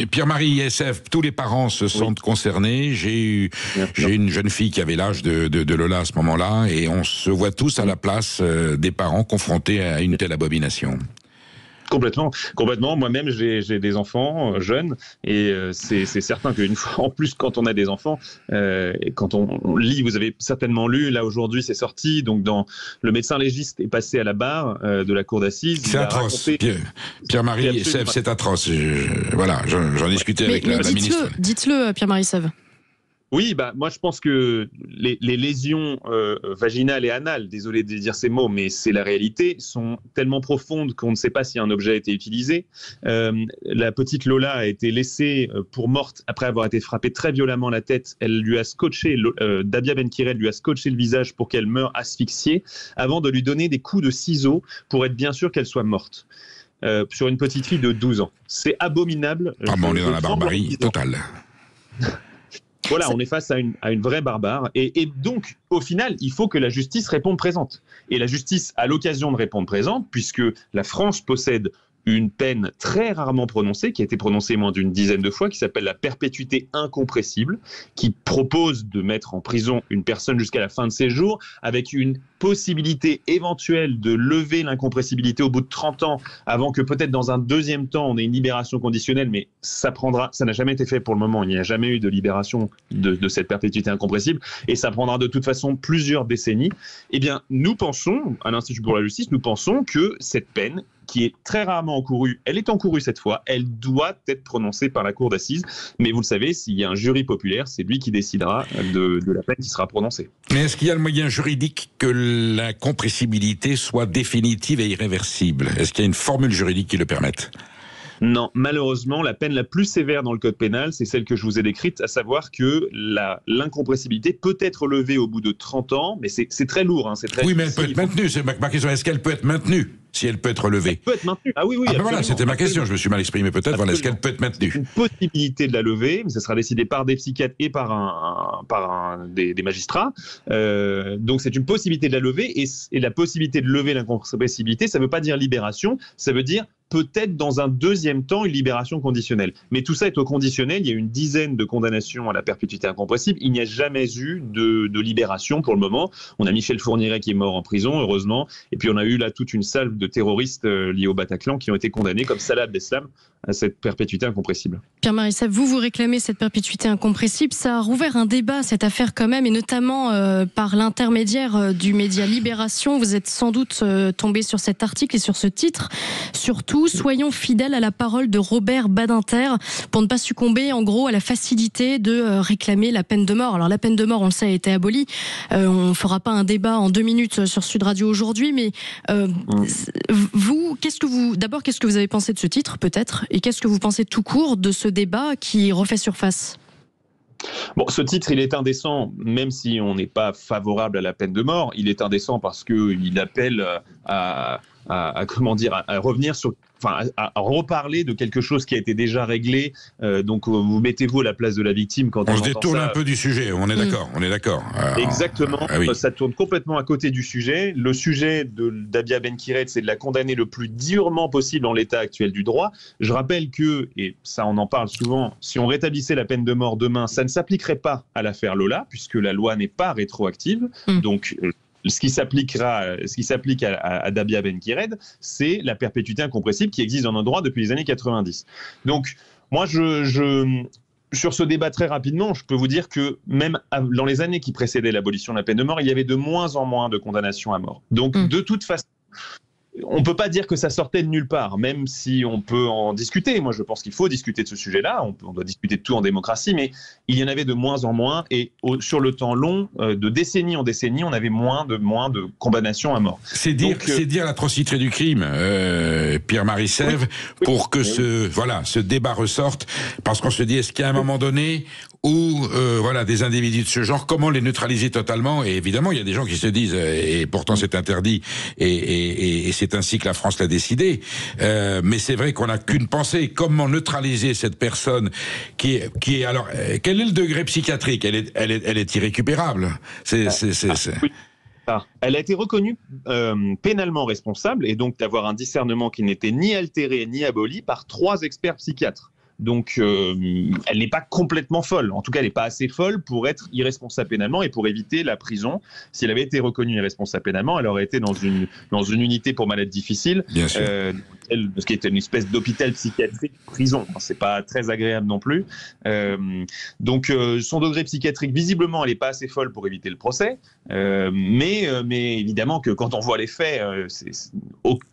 Pierre-Marie SF, tous les parents se sentent concernés. J'ai une jeune fille qui avait l'âge de Lola à ce moment-là, et on se voit tous à la place des parents confrontés à une telle abomination. Complètement. Moi-même, j'ai des enfants jeunes, et c'est certain qu'une fois, en plus, quand on a des enfants, quand on lit, vous avez certainement lu, là aujourd'hui c'est sorti, donc le médecin légiste est passé à la barre de la cour d'assises. C'est atroce. Pierre-Marie Sève, c'est atroce. J'en discutais avec la ministre. Dites-le, Pierre-Marie Sève. Oui, moi je pense que les lésions vaginales et anales, désolé de dire ces mots, mais c'est la réalité, sont tellement profondes qu'on ne sait pas si un objet a été utilisé. La petite Lola a été laissée pour morte après avoir été frappée très violemment la tête. Elle lui a scotché, Dabia Benkirel lui a scotché le visage pour qu'elle meure asphyxiée, avant de lui donner des coups de ciseaux pour être bien sûr qu'elle soit morte. Sur une petite fille de 12 ans. C'est abominable. On est dans la barbarie totale. Voilà, on est face à une vraie barbare. Et donc, au final, il faut que la justice réponde présente. Et la justice a l'occasion de répondre présente, puisque la France possède une peine très rarement prononcée, qui a été prononcée moins d'une dizaine de fois, qui s'appelle la perpétuité incompressible, qui propose de mettre en prison une personne jusqu'à la fin de ses jours, avec une possibilité éventuelle de lever l'incompressibilité au bout de 30 ans, avant que peut-être dans un deuxième temps on ait une libération conditionnelle, mais ça n'a jamais été fait pour le moment, il n'y a jamais eu de libération de cette perpétuité incompressible, et ça prendra de toute façon plusieurs décennies. Eh bien, nous pensons, à l'Institut pour la justice, nous pensons que cette peine, qui est très rarement encourue, elle est encourue cette fois, elle doit être prononcée par la cour d'assises, mais vous le savez, s'il y a un jury populaire, c'est lui qui décidera de la peine qui sera prononcée. Mais est-ce qu'il y a le moyen juridique que l'incompressibilité soit définitive et irréversible? Est-ce qu'il y a une formule juridique qui le permette? Non, malheureusement, la peine la plus sévère dans le code pénal, c'est celle que je vous ai décrite, à savoir que l'incompressibilité peut être levée au bout de 30 ans, mais c'est très lourd. Hein, oui, mais elle peut être maintenue. C'est ma question. Est-ce qu'elle peut être maintenue si elle peut être relevée? Elle peut être maintenue. Ah oui, oui. Voilà, c'était ma question. Je me suis mal exprimé peut-être. Voilà, est-ce qu'elle peut être maintenue? Une possibilité de la lever, mais ça sera décidé par des psychiatres et par des magistrats. Donc c'est une possibilité de la lever, et la possibilité de lever l'incompressibilité, ça ne veut pas dire libération, ça veut dire peut-être dans un deuxième temps une libération conditionnelle. Mais tout ça est au conditionnel, il y a une dizaine de condamnations à la perpétuité incompressible, il n'y a jamais eu de libération pour le moment. On a Michel Fourniret qui est mort en prison, heureusement, et puis on a eu là toute une salve de terroristes liés au Bataclan qui ont été condamnés, comme Salah Abdeslam, à cette perpétuité incompressible. Pierre-Marie Sèvres, vous réclamez cette perpétuité incompressible. Ça a rouvert un débat, cette affaire quand même, et notamment par l'intermédiaire du média Libération. Vous êtes sans doute tombé sur cet article et sur ce titre. Surtout, soyons fidèles à la parole de Robert Badinter pour ne pas succomber en gros à la facilité de réclamer la peine de mort. Alors la peine de mort, on le sait, a été abolie. On ne fera pas un débat en 2 minutes sur Sud Radio aujourd'hui, mais vous, qu'est-ce que vous avez pensé de ce titre peut-être? Et qu'est-ce que vous pensez tout court de ce débat qui refait surface? Bon, ce titre, il est indécent, même si on n'est pas favorable à la peine de mort. Il est indécent parce qu'il appelle à revenir sur, à reparler de quelque chose qui a été déjà réglé. Donc, vous mettez-vous à la place de la victime quand on se détourne un peu du sujet. On est d'accord. On est d'accord. Exactement. Oui. Ça tourne complètement à côté du sujet. Le sujet d'Abia Ben-Kiret, c'est de la condamner le plus durement possible en l'état actuel du droit. Je rappelle que, et ça on en parle souvent, si on rétablissait la peine de mort demain, ça ne s'appliquerait pas à l'affaire Lola, puisque la loi n'est pas rétroactive. Donc, ce qui s'applique à Dabia Ben-Kiret, c'est la perpétuité incompressible qui existe dans notre droit depuis les années 90. Donc, moi, sur ce débat très rapidement, je peux vous dire que même dans les années qui précédaient l'abolition de la peine de mort, il y avait de moins en moins de condamnations à mort. Donc, de toute façon, on ne peut pas dire que ça sortait de nulle part, même si on peut en discuter. Moi, je pense qu'il faut discuter de ce sujet-là. On doit discuter de tout en démocratie, mais il y en avait de moins en moins. Et sur le temps long, de décennie en décennie, on avait moins de condamnations à mort. C'est dire l'atrocité du crime, Pierre-Marie Sèvres, pour que ce débat ressorte. Parce qu'on se dit, est-ce qu'à un moment donné, où des individus de ce genre, comment les neutraliser totalement? Et évidemment, il y a des gens qui se disent, et pourtant c'est interdit, et c'est ainsi que la France l'a décidé. Mais c'est vrai qu'on n'a qu'une pensée: comment neutraliser cette personne qui est alors, quel est le degré psychiatrique? Elle est irrécupérable. Oui. Elle a été reconnue pénalement responsable, et donc d'avoir un discernement qui n'était ni altéré ni aboli par 3 experts psychiatres. Donc, elle n'est pas complètement folle. En tout cas, elle n'est pas assez folle pour être irresponsable pénalement et pour éviter la prison. Si elle avait été reconnue irresponsable pénalement, elle aurait été dans une unité pour malades difficiles. Bien sûr. Ce qui était une espèce d'hôpital psychiatrique prison. C'est pas très agréable non plus. Donc, son degré psychiatrique, visiblement, elle n'est pas assez folle pour éviter le procès. Mais évidemment que quand on voit les faits,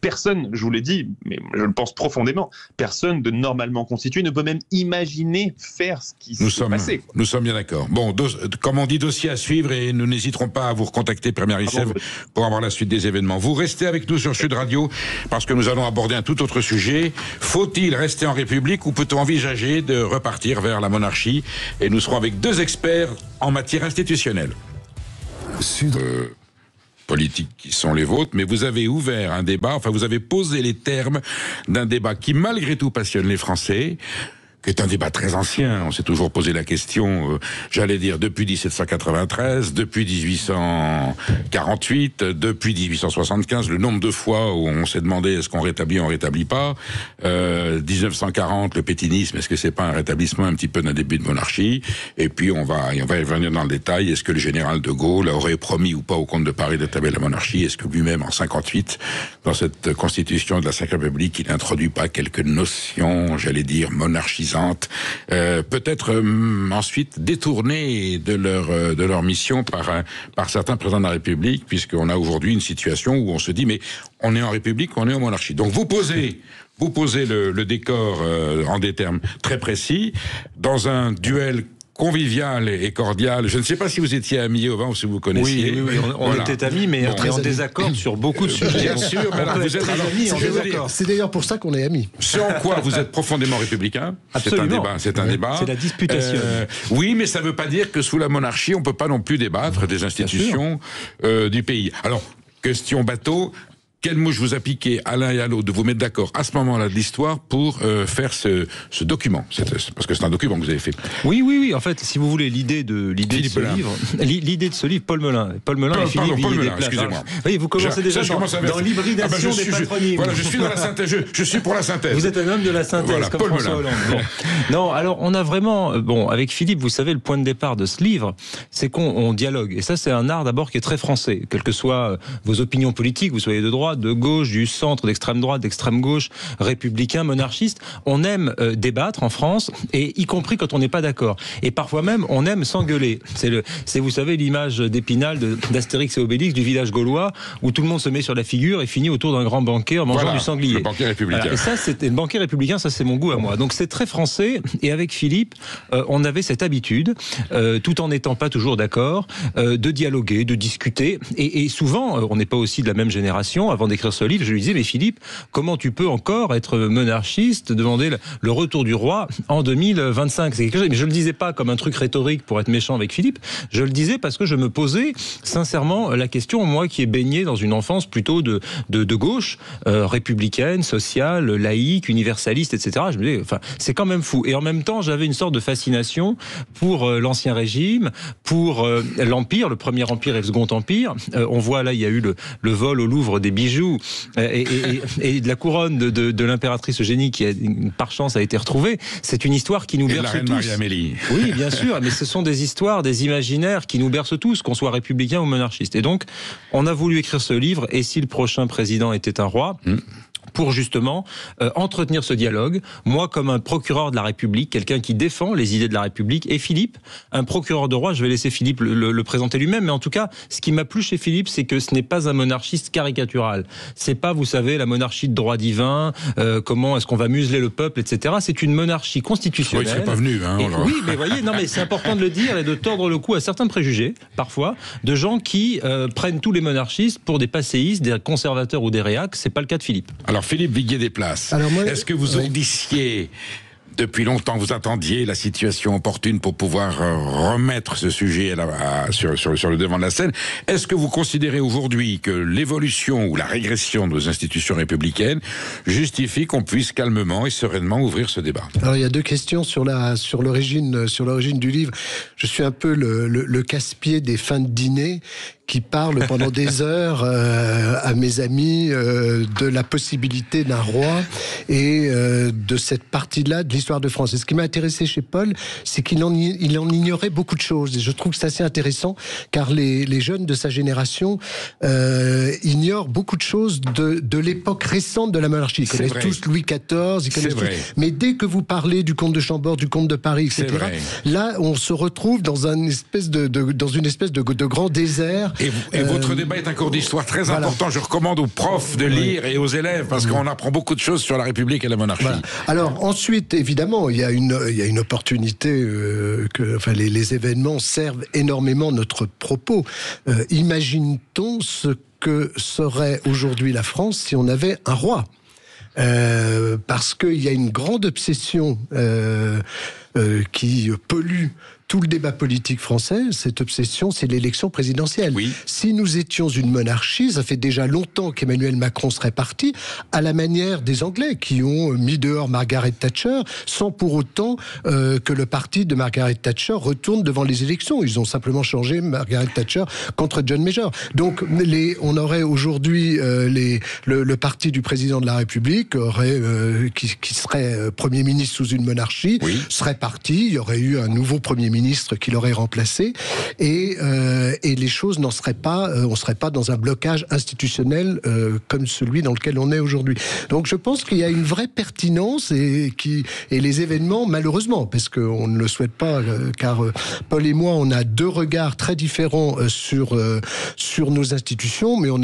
personne, je vous l'ai dit, mais je le pense profondément, personne de normalement constitué ne peut même imaginer faire ce qui s'est passé. Nous sommes bien d'accord. Bon, comme on dit, dossier à suivre, et nous n'hésiterons pas à vous recontacter, Pierre-Marie Sèvres, pour avoir la suite des événements. Vous restez avec nous sur Sud Radio, parce que nous allons aborder un tout autre sujet. Faut-il rester en République, ou peut-on envisager de repartir vers la monarchie? Et nous serons avec 2 experts en matière institutionnelle. Politiques qui sont les vôtres, mais vous avez ouvert un débat, vous avez posé les termes d'un débat qui malgré tout passionne les Français, qui est un débat très ancien. On s'est toujours posé la question, j'allais dire, depuis 1793, depuis 1848, depuis 1875, le nombre de fois où on s'est demandé est-ce qu'on rétablit, on rétablit pas. 1940, le pétinisme, est-ce que c'est pas un rétablissement un petit peu d'un début de monarchie? Et puis on va y revenir dans le détail. Est-ce que le général de Gaulle aurait promis ou pas au comte de Paris d'établir la monarchie? Est-ce que lui-même, en 58, dans cette constitution de la Cinquième République, il n'introduit pas quelques notions, j'allais dire, monarchisantes, peut-être ensuite détournées de leur mission par certains présidents de la République, puisqu'on a aujourd'hui une situation où on se dit, mais on est en République, on est en monarchie. Donc vous posez le décor en des termes très précis, dans un duel convivial et cordial. Je ne sais pas si vous étiez amis au vin ou si vous connaissiez. Oui, on était amis, mais on est en désaccord sur beaucoup de sujets. Bien sûr, mais alors vous êtes amis en désaccord. C'est d'ailleurs pour ça qu'on est amis. Ce en quoi vous êtes profondément républicain. Absolument. C'est un débat. C'est la disputation. Oui, mais ça ne veut pas dire que sous la monarchie, on ne peut pas non plus débattre des institutions du pays. Alors, question bateau. Quelle mouche vous a piqué à l'un et à l'autre de vous mettre d'accord à ce moment-là de l'histoire pour faire ce document? Parce que c'est un document que vous avez fait. Oui. En fait, si vous voulez, l'idée de ce livre, Paul Melun et Philippe Villiers-Desplages. Excusez-moi. Oui, vous commencez déjà dans l'hybridation des patronymes. Voilà, je suis dans la synthèse. Je suis pour la synthèse. Vous êtes un homme de la synthèse, voilà, comme Paul François Hollande. Bon. Non, alors on a vraiment, avec Philippe, vous savez, le point de départ de ce livre, c'est qu'on dialogue. Et ça, c'est un art d'abord qui est très français. Quelles que soient vos opinions politiques, vous soyez de droite, de gauche, du centre, d'extrême droite, d'extrême gauche, républicain, monarchiste, on aime débattre en France, et y compris quand on n'est pas d'accord. Et parfois même, on aime s'engueuler. C'est vous savez, l'image d'Épinal d'Astérix et Obélix du village gaulois, où tout le monde se met sur la figure et finit autour d'un grand banquet en mangeant du sanglier. Le banquet républicain. Voilà. Et ça, le banquet républicain, ça c'est mon goût à moi. Donc c'est très français, et avec Philippe, on avait cette habitude, tout en n'étant pas toujours d'accord, de dialoguer, de discuter, et souvent, on n'est pas aussi de la même génération. Avant d'écrire ce livre, je lui disais, mais Philippe, comment tu peux encore être monarchiste, demander le retour du roi en 2025? C'est quelque chose, mais je le disais pas comme un truc rhétorique pour être méchant avec Philippe, je le disais parce que je me posais sincèrement la question, moi qui ai baigné dans une enfance plutôt de gauche, républicaine, sociale, laïque, universaliste, etc. Je me disais, enfin, c'est quand même fou. Et en même temps, j'avais une sorte de fascination pour l'Ancien Régime, pour l'Empire, le Premier Empire et le Second Empire. On voit là, il y a eu le vol au Louvre des bijoux et de la couronne de l'impératrice Eugénie qui, par chance, a été retrouvée. C'est une histoire qui nous berce la reine tous. Marie-Amélie. Oui, bien sûr, mais ce sont des histoires, des imaginaires qui nous bercent tous, qu'on soit républicain ou monarchiste. Et donc, on a voulu écrire ce livre, Et si le prochain président était un roi pour justement entretenir ce dialogue. Moi, comme un procureur de la République, quelqu'un qui défend les idées de la République, et Philippe, un procureur de roi, je vais laisser Philippe le présenter lui-même, mais en tout cas, ce qui m'a plu chez Philippe, c'est que ce n'est pas un monarchiste caricatural. C'est pas, vous savez, la monarchie de droit divin, comment est-ce qu'on va museler le peuple, etc. C'est une monarchie constitutionnelle. Oui, il serait pas venu. Oui, mais voyez, non, mais c'est important de le dire et de tordre le cou à certains préjugés, parfois, de gens qui prennent tous les monarchistes pour des passéistes, des conservateurs ou des réacs. C'est pas le cas de Philippe. Alors Philippe Villiers-Desplages, est-ce que vous audissiez depuis longtemps, vous attendiez la situation opportune pour pouvoir remettre ce sujet sur le devant de la scène? Est-ce que vous considérez aujourd'hui que l'évolution ou la régression de nos institutions républicaines justifie qu'on puisse calmement et sereinement ouvrir ce débat? Alors il y a deux questions sur l'origine du livre. Je suis un peu le casse-pied des fins de dîner qui parle pendant des heures à mes amis de la possibilité d'un roi et de cette partie-là de l'histoire de France. Et ce qui m'a intéressé chez Paul, c'est qu'il en ignorait beaucoup de choses. Et je trouve que c'est assez intéressant, car les jeunes de sa génération ignorent beaucoup de choses de l'époque récente de la monarchie. Ils connaissent tous Louis XIV, ils connaissent tous. Mais dès que vous parlez du comte de Chambord, du comte de Paris, etc., là, on se retrouve dans une espèce de grand désert. Et votre débat est un cours d'histoire très important. Je recommande aux profs de lire et aux élèves, parce qu'on apprend beaucoup de choses sur la République et la monarchie. Voilà. Alors ensuite, évidemment, il y a une opportunité les événements servent énormément notre propos. Imagine-t-on ce que serait aujourd'hui la France si on avait un roi? Parce qu'il y a une grande obsession qui pollue tout le débat politique français, cette obsession, c'est l'élection présidentielle. Oui. Si nous étions une monarchie, ça fait déjà longtemps qu'Emmanuel Macron serait parti, à la manière des Anglais qui ont mis dehors Margaret Thatcher, sans pour autant que le parti de Margaret Thatcher retourne devant les élections. Ils ont simplement changé Margaret Thatcher contre John Major. Donc on aurait aujourd'hui le parti du président de la République qui serait Premier ministre sous une monarchie, serait parti, il y aurait eu un nouveau Premier ministre qui l'aurait remplacé, et les choses n'en seraient pas, on ne serait pas dans un blocage institutionnel comme celui dans lequel on est aujourd'hui. Donc je pense qu'il y a une vraie pertinence et les événements, malheureusement, parce qu'on ne le souhaite pas, car Paul et moi, on a deux regards très différents sur nos institutions, mais on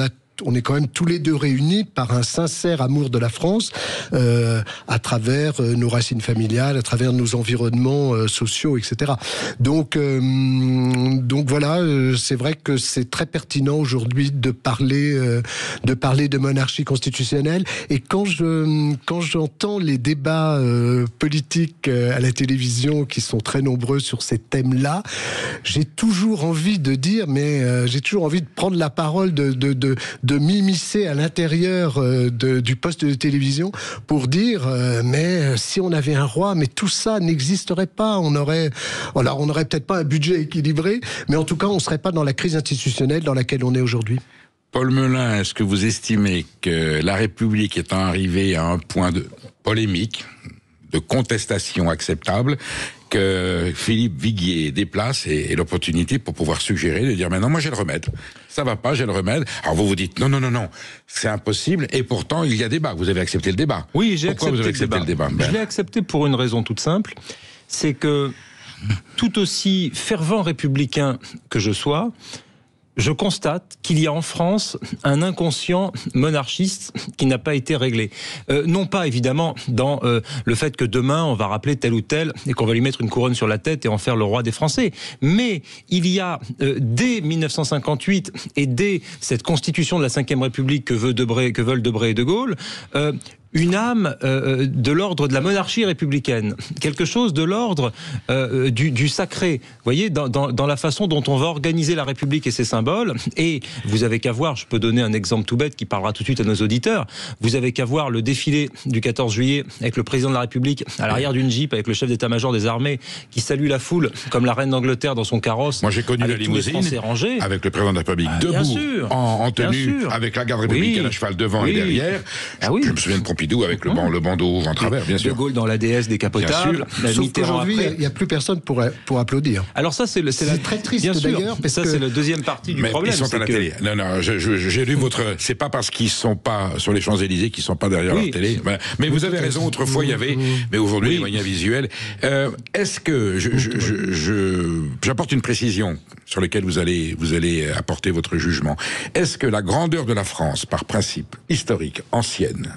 est quand même tous les deux réunis par un sincère amour de la France à travers nos racines familiales, à travers nos environnements sociaux, etc. Donc voilà, c'est vrai que c'est très pertinent aujourd'hui de parler de monarchie constitutionnelle. Et quand j'entends les débats politiques à la télévision qui sont très nombreux sur ces thèmes-là, j'ai toujours envie de dire, j'ai toujours envie de prendre la parole, de m'immiscer à l'intérieur du poste de télévision pour dire mais si on avait un roi, mais tout ça n'existerait pas. On aurait peut-être pas un budget équilibré, mais en tout cas on serait pas dans la crise institutionnelle dans laquelle on est aujourd'hui. Paul Melun, est-ce que vous estimez que la République étant arrivée à un point de polémique, de contestation acceptable, que Philippe Viguier déplace et l'opportunité pour pouvoir suggérer, de dire maintenant moi j'ai le remède, ça va pas, j'ai le remède. Alors vous dites non, c'est impossible, et pourtant il y a débat, vous avez accepté le débat. Oui, Pourquoi vous avez accepté le débat? Je l'ai accepté pour une raison toute simple, c'est que tout aussi fervent républicain que je sois, je constate qu'il y a en France un inconscient monarchiste qui n'a pas été réglé. Non pas évidemment dans le fait que demain on va rappeler tel ou tel et qu'on va lui mettre une couronne sur la tête et en faire le roi des Français, mais il y a dès 1958 et dès cette constitution de la Ve République que veulent Debré et De Gaulle, une âme de l'ordre de la monarchie républicaine, quelque chose de l'ordre du sacré. Vous voyez, dans la façon dont on va organiser la République et ses symboles. Et vous avez qu'à voir, je peux donner un exemple tout bête qui parlera tout de suite à nos auditeurs, vous avez qu'à voir le défilé du 14 juillet avec le président de la République à l'arrière d'une Jeep avec le chef d'état-major des armées qui salue la foule comme la reine d'Angleterre dans son carrosse. Moi j'ai connu la limousine avec le président de la République debout, en tenue, avec la garde républicaine à cheval devant et derrière. Je me souviens de Pompidou avec le bandeau en travers, bien sûr. De Gaulle dans la déesse décapotables. Sauf qu'aujourd'hui, il n'y a plus personne pour applaudir. Alors ça, c'est très triste d'ailleurs. Ça, c'est la deuxième partie du problème. Ils sont à la télé. Non, j'ai lu votre... C'est pas parce qu'ils sont pas sur les Champs-Élysées qu'ils sont pas derrière leur télé. Mais vous avez raison, autrefois il y avait, mais aujourd'hui les moyens visuels. Est-ce que... J'apporte une précision sur laquelle vous allez apporter votre jugement. Est-ce que la grandeur de la France, par principe historique, ancienne,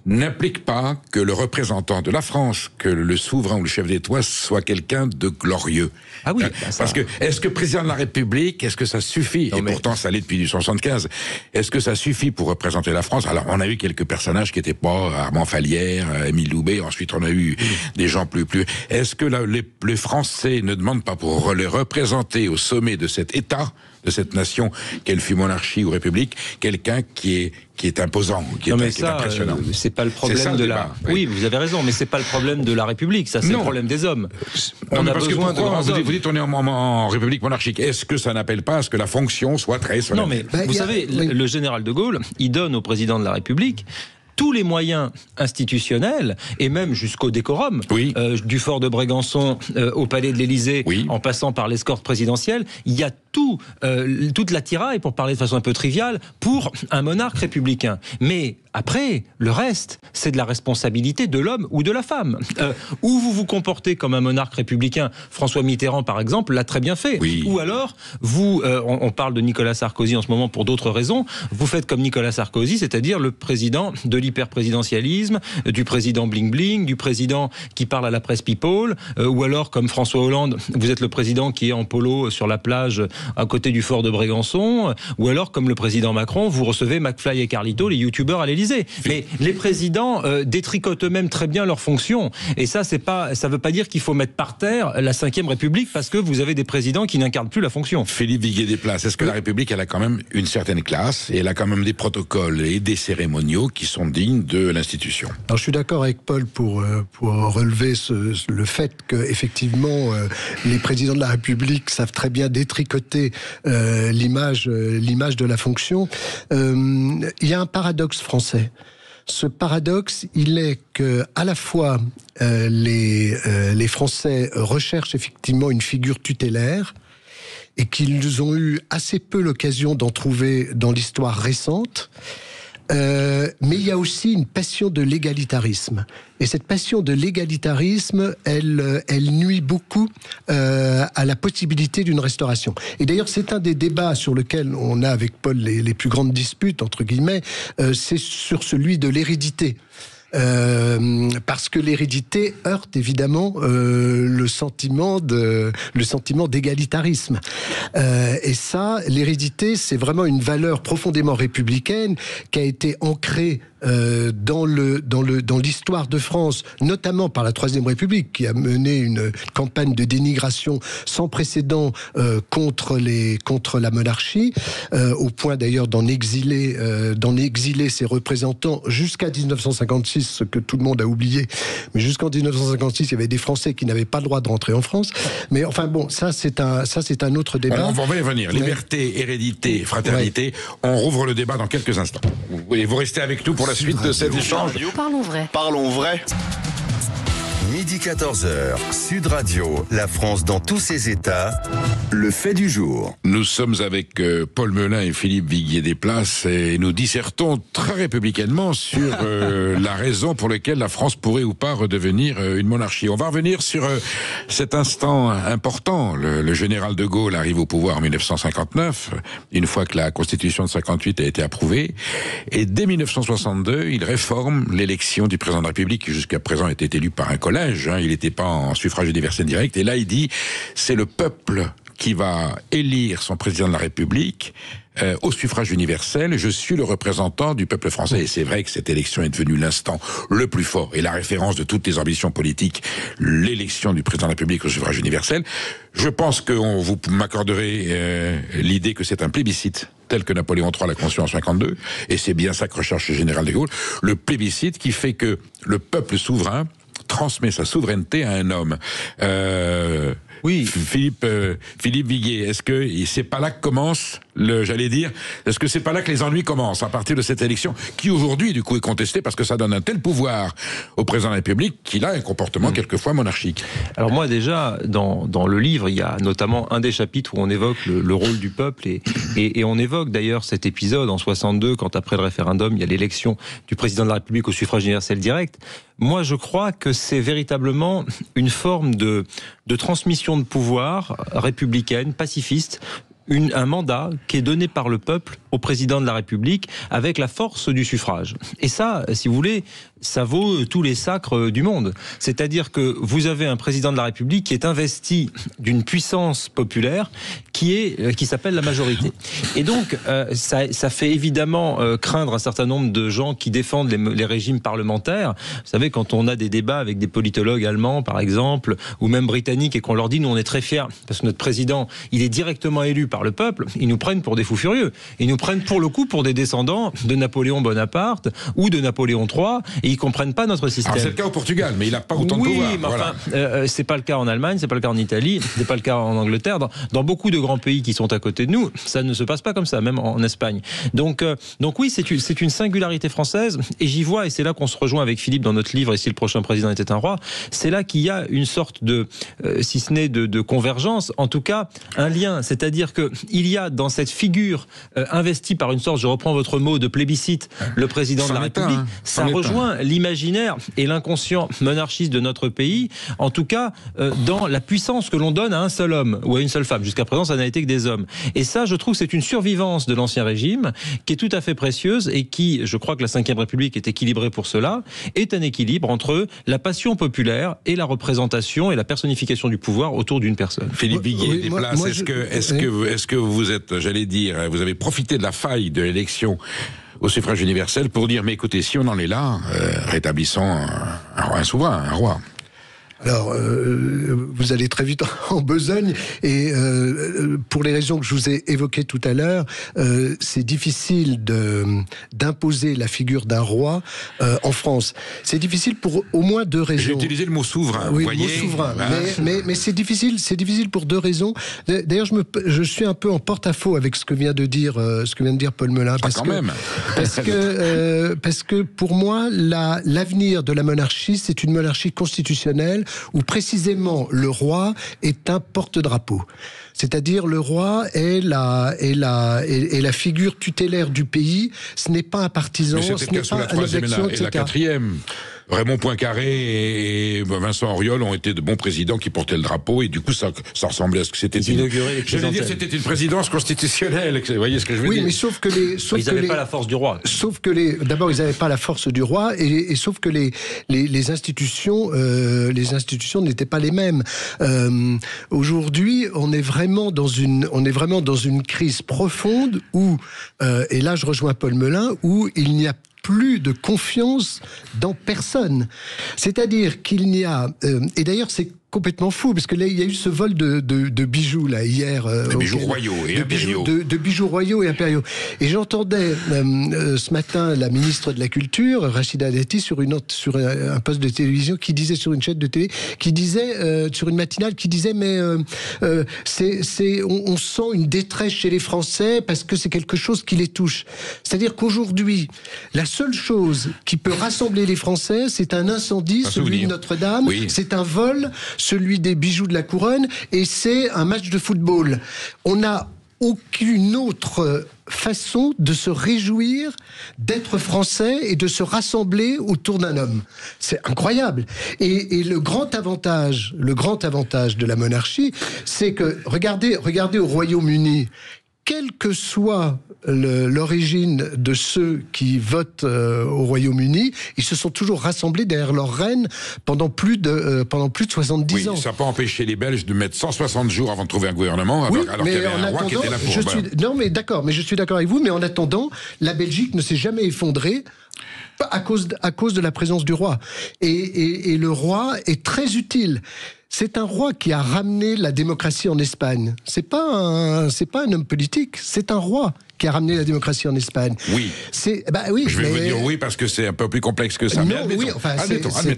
n'implique pas que le représentant de la France, que le souverain ou le chef d'État soit quelqu'un de glorieux? Ah oui, parce que, est-ce que président de la République, est-ce que ça suffit? Pourtant ça l'est depuis 1875. Est-ce que ça suffit pour représenter la France? Alors on a eu quelques personnages qui n'étaient pas Armand Fallières, Émile Loubet, ensuite on a eu des gens plus... Est-ce que les Français ne demandent pas pour les représenter au sommet de cet État, de cette nation, qu'elle fût monarchie ou république, quelqu'un qui est imposant, qui est impressionnant? C'est pas le problème de la... Oui, vous avez raison, mais c'est pas le problème de la République, ça c'est le problème des hommes. On a besoin de grands hommes. Vous dites on est en République monarchique. Est-ce que ça n'appelle pas à ce que la fonction soit très solennelle? Non mais vous savez, le général de Gaulle, il donne au président de la République tous les moyens institutionnels, et même jusqu'au décorum, du fort de Brégançon au palais de l'Élysée, en passant par l'escorte présidentielle, il y a toute l'attirail, pour parler de façon un peu triviale, pour un monarque républicain. Mais après, le reste, c'est de la responsabilité de l'homme ou de la femme. Ou vous vous comportez comme un monarque républicain, François Mitterrand par exemple l'a très bien fait. Ou alors, on parle de Nicolas Sarkozy en ce moment pour d'autres raisons, vous faites comme Nicolas Sarkozy, c'est-à-dire le président de l'hyper-présidentialisme, du président bling-bling, du président qui parle à la presse people, ou alors, comme François Hollande, vous êtes le président qui est en polo sur la plage à côté du fort de Brégançon, ou alors, comme le président Macron, vous recevez McFly et Carlito, les youtubeurs à l'Élysée. Mais les présidents détricotent eux-mêmes très bien leurs fonctions. Et ça ne veut pas dire qu'il faut mettre par terre la Ve République parce que vous avez des présidents qui n'incarnent plus la fonction. Philippe Viguier-Desplaces, est-ce que la République, elle a quand même une certaine classe et elle a quand même des protocoles et des cérémoniaux qui sont dignes de l'institution? Alors je suis d'accord avec Paul pour relever le fait qu'effectivement les présidents de la République savent très bien détricoter l'image de la fonction. Il y a un paradoxe français. Ce paradoxe, il est que à la fois les Français recherchent effectivement une figure tutélaire et qu'ils ont eu assez peu l'occasion d'en trouver dans l'histoire récente. Mais il y a aussi une passion de l'égalitarisme. Et cette passion de l'égalitarisme, elle nuit beaucoup à la possibilité d'une restauration. Et d'ailleurs, c'est un des débats sur lequel on a avec Paul les plus grandes disputes, entre guillemets, c'est sur celui de l'hérédité. Parce que l'hérédité heurte évidemment le sentiment d'égalitarisme. Et ça, l'hérédité, c'est vraiment une valeur profondément républicaine qui a été ancrée dans l'histoire de France, notamment par la Troisième République, qui a mené une campagne de dénigration sans précédent contre la monarchie, au point d'ailleurs d'en exiler ses représentants jusqu'à 1956, ce que tout le monde a oublié. Mais jusqu'en 1956, il y avait des Français qui n'avaient pas le droit de rentrer en France. Mais enfin bon, ça c'est un autre débat. On va y venir. Liberté, hérédité, fraternité. Ouais. On rouvre le débat dans quelques instants. Vous restez avec nous pour la suite de cet échange. Parlons vrai. Parlons vrai. Midi 14h, Sud Radio, la France dans tous ses états, le fait du jour. Nous sommes avec Paul Melun et Philippe Viguier-Desplaces et nous dissertons très républicainement sur la raison pour laquelle la France pourrait ou pas redevenir une monarchie. On va revenir sur cet instant important. Le général de Gaulle arrive au pouvoir en 1959, une fois que la Constitution de 58 a été approuvée. Et dès 1962, il réforme l'élection du président de la République qui jusqu'à présent était élu par un collège. Il n'était pas en suffrage universel direct. Et là, il dit, c'est le peuple qui va élire son président de la République au suffrage universel. Je suis le représentant du peuple français. Et c'est vrai que cette élection est devenue l'instant le plus fort et la référence de toutes les ambitions politiques, l'élection du président de la République au suffrage universel. Je pense que vous m'accorderez l'idée que c'est un plébiscite tel que Napoléon III l'a conçu en 52, et c'est bien ça que recherche le général de Gaulle, le plébiscite qui fait que le peuple souverain transmet sa souveraineté à un homme. Oui. Philippe Viguier, est-ce que c'est pas là que commence est-ce que c'est pas là que les ennuis commencent, à partir de cette élection, qui aujourd'hui, du coup, est contestée parce que ça donne un tel pouvoir au président de la République qu'il a un comportement quelquefois monarchique? Alors moi, déjà, dans le livre, il y a notamment un des chapitres où on évoque le rôle du peuple et on évoque d'ailleurs cet épisode en 62, quand après le référendum, il y a l'élection du président de la République au suffrage universel direct. Moi, je crois que c'est véritablement une forme de transmission de pouvoir républicaine, pacifiste, un mandat qui est donné par le peuple au président de la République avec la force du suffrage. Et ça, si vous voulez, ça vaut tous les sacres du monde. C'est-à-dire que vous avez un président de la République qui est investi d'une puissance populaire qui s'appelle la majorité. Et donc, ça fait évidemment craindre un certain nombre de gens qui défendent les régimes parlementaires. Vous savez, quand on a des débats avec des politologues allemands, par exemple, ou même britanniques, et qu'on leur dit, nous, on est très fiers, parce que notre président, il est directement élu par le peuple, ils nous prennent pour des fous furieux. Ils nous prennent pour le coup pour des descendants de Napoléon Bonaparte ou de Napoléon III, et ils comprennent pas notre système. Alors c'est le cas au Portugal, mais il n'a pas autant de pouvoir. Oui, mais enfin, c'est pas le cas en Allemagne, c'est pas le cas en Italie, c'est pas le cas en Angleterre. Dans beaucoup de grands pays qui sont à côté de nous, ça ne se passe pas comme ça, même en Espagne. Donc oui, c'est une singularité française, et j'y vois, et c'est là qu'on se rejoint avec Philippe dans notre livre, Et si le prochain président était un roi, c'est là qu'il y a une sorte de, si ce n'est de convergence, en tout cas un lien, c'est-à-dire que il y a dans cette figure investie par une sorte, je reprends votre mot, de plébiscite, le président de la République, ça rejoint l'imaginaire et l'inconscient monarchiste de notre pays, en tout cas dans la puissance que l'on donne à un seul homme ou à une seule femme. Jusqu'à présent, ça n'a été que des hommes. Et ça, je trouve que c'est une survivance de l'Ancien Régime qui est tout à fait précieuse et qui, je crois que la Ve République est équilibrée pour cela, est un équilibre entre la passion populaire et la représentation et la personnification du pouvoir autour d'une personne. Philippe Viguier, des places. Est-ce que vous êtes, j'allais dire, vous avez profité de la faille de l'élection au suffrage universel pour dire, mais écoutez, si on en est là, rétablissons un souverain, un roi. Alors, vous allez très vite en besogne et pour les raisons que je vous ai évoquées tout à l'heure, c'est difficile d'imposer la figure d'un roi en France. C'est difficile pour au moins deux raisons. J'ai utilisé le mot souverain. Oui, vous voyez, le mot souverain. Mais c'est difficile pour deux raisons. D'ailleurs, je suis un peu en porte-à-faux avec ce que vient de dire Paul Melun. Parce que pour moi, l'avenir de la monarchie, c'est une monarchie constitutionnelle où précisément le roi est un porte-drapeau. C'est-à-dire le roi est la figure tutélaire du pays, ce n'est pas un partisan, ce n'est pas un objection, etc. Et la quatrième. Raymond Poincaré et Vincent Auriol ont été de bons présidents qui portaient le drapeau et du coup ça ressemblait à ce que c'était c'était une présidence constitutionnelle. Vous voyez ce que je veux dire? Oui, mais sauf que ils n'avaient pas la force du roi. Sauf que d'abord ils n'avaient pas la force du roi et sauf que les institutions n'étaient pas les mêmes. Aujourd'hui, on est vraiment dans une crise profonde où et là je rejoins Paul Melun, où il n'y a plus de confiance dans personne. C'est-à-dire qu'il n'y a... et d'ailleurs, c'est complètement fou, parce que là, il y a eu ce vol de bijoux, là, hier. De bijoux royaux et impériaux. De bijoux royaux et impériaux. Et j'entendais ce matin la ministre de la Culture, Rachida Dati, sur un poste de télévision, qui disait, sur une chaîne de télé, qui disait, sur une matinale, qui disait, mais on sent une détresse chez les Français parce que c'est quelque chose qui les touche. C'est-à-dire qu'aujourd'hui, la seule chose qui peut rassembler les Français, c'est un incendie, celui de Notre-Dame, c'est un vol, celui des bijoux de la couronne, et c'est un match de football. On n'a aucune autre façon de se réjouir d'être français et de se rassembler autour d'un homme. C'est incroyable. Et le grand avantage de la monarchie, c'est que, regardez au Royaume-Uni, quelle que soit l'origine de ceux qui votent au Royaume-Uni, ils se sont toujours rassemblés derrière leur reine pendant plus de 70 ans. Ça n'a pas empêché les Belges de mettre 160 jours avant de trouver un gouvernement, alors qu'il y avait un roi qui était là pour... mais je suis d'accord avec vous, mais en attendant, la Belgique ne s'est jamais effondrée à cause de la présence du roi. Et le roi est très utile. C'est un roi qui a ramené la démocratie en Espagne. C'est pas un homme politique, c'est un roi qui a ramené la démocratie en Espagne. Oui. Je vais vous dire oui parce que c'est un peu plus complexe que ça. Non, oui, enfin, c'est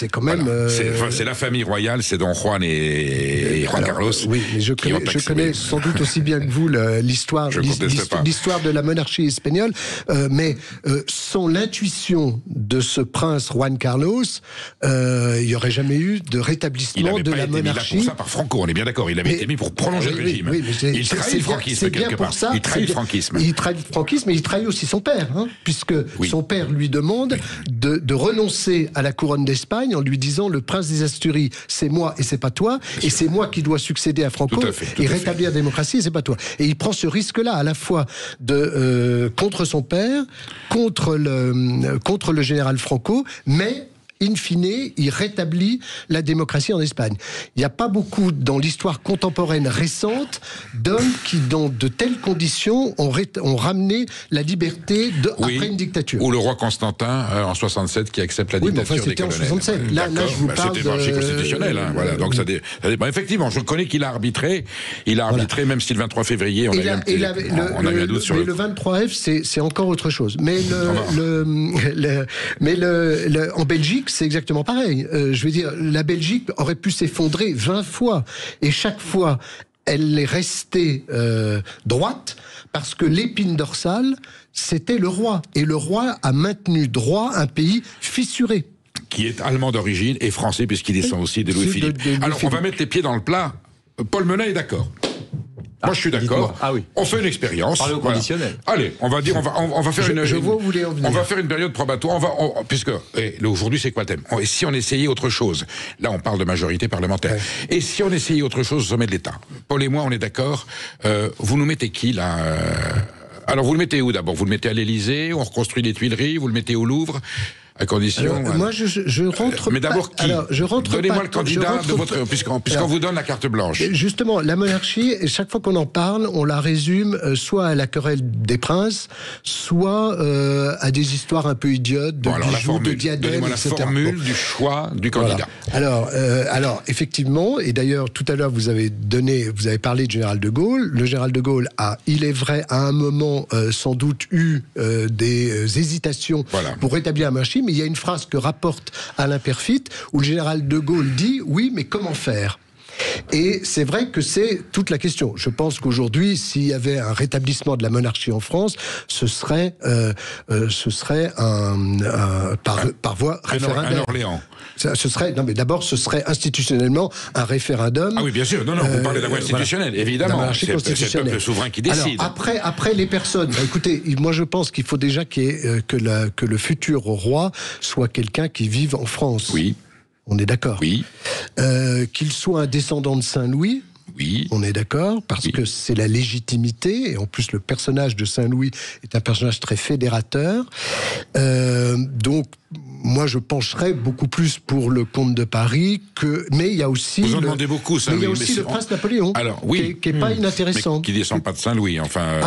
quand même. C'est la famille royale, c'est Don Juan et Juan Carlos. Oui, mais je connais sans doute aussi bien que vous l'histoire de la monarchie espagnole, mais sans l'intuition de ce prince Juan Carlos, il n'y aurait jamais eu de rétablissement de la monarchie. Il n'avait pas été mis là pour ça par Franco, on est bien d'accord. Il avait été mis pour prolonger le régime. Il trahit le franquisme quelque part. Il trahit le franquisme. Il trahit le franquisme, mais il trahit aussi son père, puisque son père lui demande de renoncer à la couronne d'Espagne en lui disant: le prince des Asturies, c'est moi et c'est pas toi, et c'est moi qui dois succéder à Franco et rétablir la démocratie et c'est pas toi. Et il prend ce risque-là, à la fois contre son père, contre le général Franco, mais in fine, il rétablit la démocratie en Espagne. Il n'y a pas beaucoup dans l'histoire contemporaine récente d'hommes qui, dans de telles conditions, ont ramené la liberté après une dictature. Ou le roi Constantin en 67 qui accepte la dictature des colonels. C'était en 67. Là, je vous parle c'était marché constitutionnel. Voilà. Donc ça dépend. Effectivement, je reconnais qu'il a arbitré. Il a arbitré, même si le 23 février, on a eu un doute sur le 23F, c'est encore autre chose. Mais en Belgique, c'est exactement pareil. Je veux dire, la Belgique aurait pu s'effondrer 20 fois. Et chaque fois, elle est restée droite parce que l'épine dorsale, c'était le roi. Et le roi a maintenu droit un pays fissuré. Qui est allemand d'origine et français, puisqu'il descend aussi de Louis-Philippe. Alors, on va mettre les pieds dans le plat. Paul Melun est d'accord. Moi, je suis d'accord. Ah oui. On fait une expérience. Parlez au conditionnel. Allez, on va dire, on va faire Je vois où vous voulez en venir. On va faire une période probatoire. Puisque aujourd'hui, c'est quoi le thème? Et si on essayait autre chose? Là, on parle de majorité parlementaire. Ouais. Et si on essayait autre chose au sommet de l'État? Paul et moi, on est d'accord. Vous nous mettez qui là? Alors, vous le mettez où d'abord? Vous le mettez à l'Élysée? On reconstruit les Tuileries? Vous le mettez au Louvre? À condition. Alors, moi, je rentre. Mais d'abord, qui? Alors, Donnez-moi le candidat de votre. Puisqu'on vous donne la carte blanche. Justement, la monarchie, chaque fois qu'on en parle, on la résume soit à la querelle des princes, soit à des histoires un peu idiotes, de bijoux, de diadèmes, donnez-moi la formule du choix du candidat. Alors, effectivement, et d'ailleurs, tout à l'heure, vous avez parlé du général de Gaulle. Le général de Gaulle a, il est vrai, à un moment, sans doute eu des hésitations pour rétablir la monarchie. Mais il y a une phrase que rapporte Alain Peyrefitte où le général de Gaulle dit « Oui, mais comment faire ?» Et c'est vrai que c'est toute la question. Je pense qu'aujourd'hui, s'il y avait un rétablissement de la monarchie en France, ce serait par voie référendaire. Un Orléans. D'abord, ce serait institutionnellement un référendum. Ah oui, bien sûr. Non, vous parlez de la voie institutionnelle, évidemment. C'est le peuple souverain qui décide. Alors, après les personnes, écoutez, moi je pense qu'il faut déjà que le futur roi soit quelqu'un qui vive en France. Oui. On est d'accord. Oui. Qu'il soit un descendant de Saint-Louis. Oui. On est d'accord, parce que c'est la légitimité, et en plus le personnage de Saint-Louis est un personnage très fédérateur. Donc, moi, je pencherais beaucoup plus pour le comte de Paris mais il y a aussi. Vous en demandez beaucoup, Saint-Louis. Mais il y a aussi le prince Napoléon. Alors, oui. Qui n'est pas inintéressant. Mais qui ne descend pas de Saint-Louis, enfin.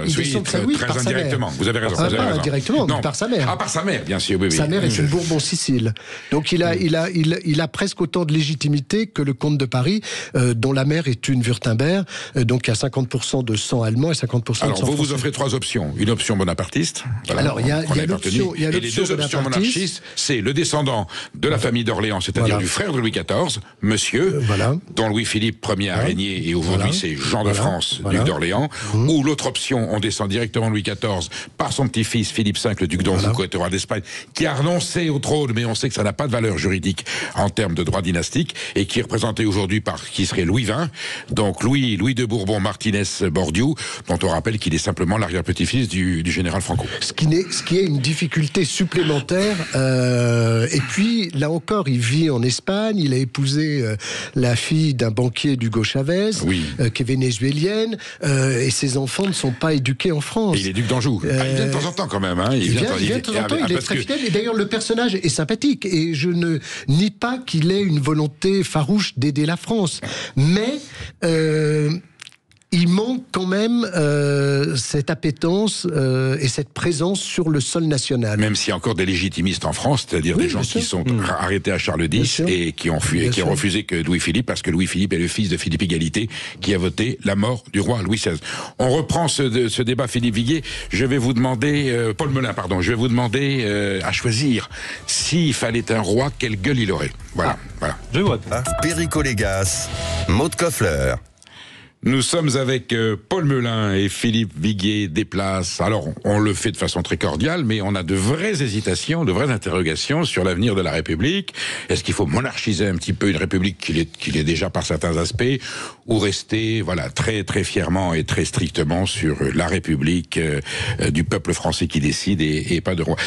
Il descend de Saint-Louis très indirectement. Vous avez raison. Pas indirectement, mais par sa mère. Ah, par sa mère, bien sûr, oui. Sa mère est une Bourbon-Sicile. Donc, il a presque autant de légitimité que le comte de Paris, dont la mère est une Wurtemberg, donc il y a 50% de sang allemand et 50% de sang français. Alors, vous offrez 3 options. Une option bonapartiste. Voilà, alors, il y a l'option. Et les 2 options monarchistes, c'est le descendant de la famille d'Orléans, c'est-à-dire du frère de Louis XIV, monsieur, dont Louis-Philippe Ier a régné, et aujourd'hui c'est Jean de France, duc d'Orléans, ou l'autre option, on descend directement de Louis XIV par son petit-fils Philippe V, le duc d'Anjou, qui est roi d'Espagne, qui a renoncé au trône, mais on sait que ça n'a pas de valeur juridique en termes de droit dynastique, et qui est représenté aujourd'hui par qui serait Louis XX, donc Louis de Bourbon-Martinez-Bordiou, dont on rappelle qu'il est simplement l'arrière-petit-fils du général Franco. Ce qui est une difficulté supplémentaire, et puis, là encore, il vit en Espagne, il a épousé la fille d'un banquier d'Hugo Chavez, qui est vénézuélienne, et ses enfants ne sont pas éduqués en France. Et il est duc d'Anjou. Il vient de temps en temps quand même. Hein. Il vient de temps en temps, il est très fidèle, et d'ailleurs le personnage est sympathique, et je ne nie pas qu'il ait une volonté farouche d'aider la France. Mais... il manque quand même cette appétence et cette présence sur le sol national. Même s'il y a encore des légitimistes en France, c'est-à-dire des gens qui sont arrêtés à Charles X et qui ont refusé que Louis-Philippe, parce que Louis-Philippe est le fils de Philippe Égalité, qui a voté la mort du roi Louis XVI. On reprend ce débat, Philippe Viguier. Je vais vous demander, Paul Melun, pardon, je vais vous demander à choisir s'il fallait un roi, quelle gueule il aurait. Voilà. Je vois. Perico Légas, Maud Koffler. Nous sommes avec Paul Melun et Philippe Viguier des Places. Alors, on le fait de façon très cordiale, mais on a de vraies hésitations, de vraies interrogations sur l'avenir de la République. Est-ce qu'il faut monarchiser un petit peu une République qui l'est déjà par certains aspects, ou rester, très très fièrement et très strictement sur la République du peuple français qui décide et pas de roi.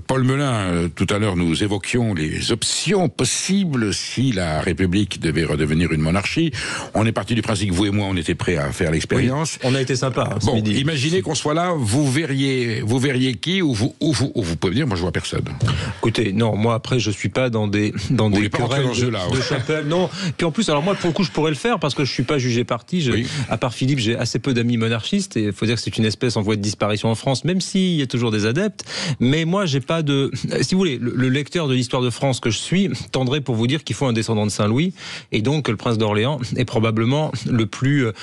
Paul Melun, tout à l'heure, nous évoquions les options possibles si la République devait redevenir une monarchie. On est parti du principe que vous et moi, on était prêts à faire l'expérience. Oui, on a été sympa ce midi. Imaginez qu'on soit là, vous verriez qui, ou vous pouvez dire, moi je vois personne. Écoutez, non, moi après je suis pas dans des querelles de chapelle, non. Puis en plus, alors moi pour le coup je pourrais le faire parce que je suis pas jugé parti. À part Philippe, j'ai assez peu d'amis monarchistes et il faut dire que c'est une espèce en voie de disparition en France, même s'il y a toujours des adeptes. Mais moi j'ai pas de, si vous voulez, le lecteur de l'histoire de France que je suis tendrait pour vous dire qu'il faut un descendant de Saint-Louis et donc que le prince d'Orléans est probablement le plus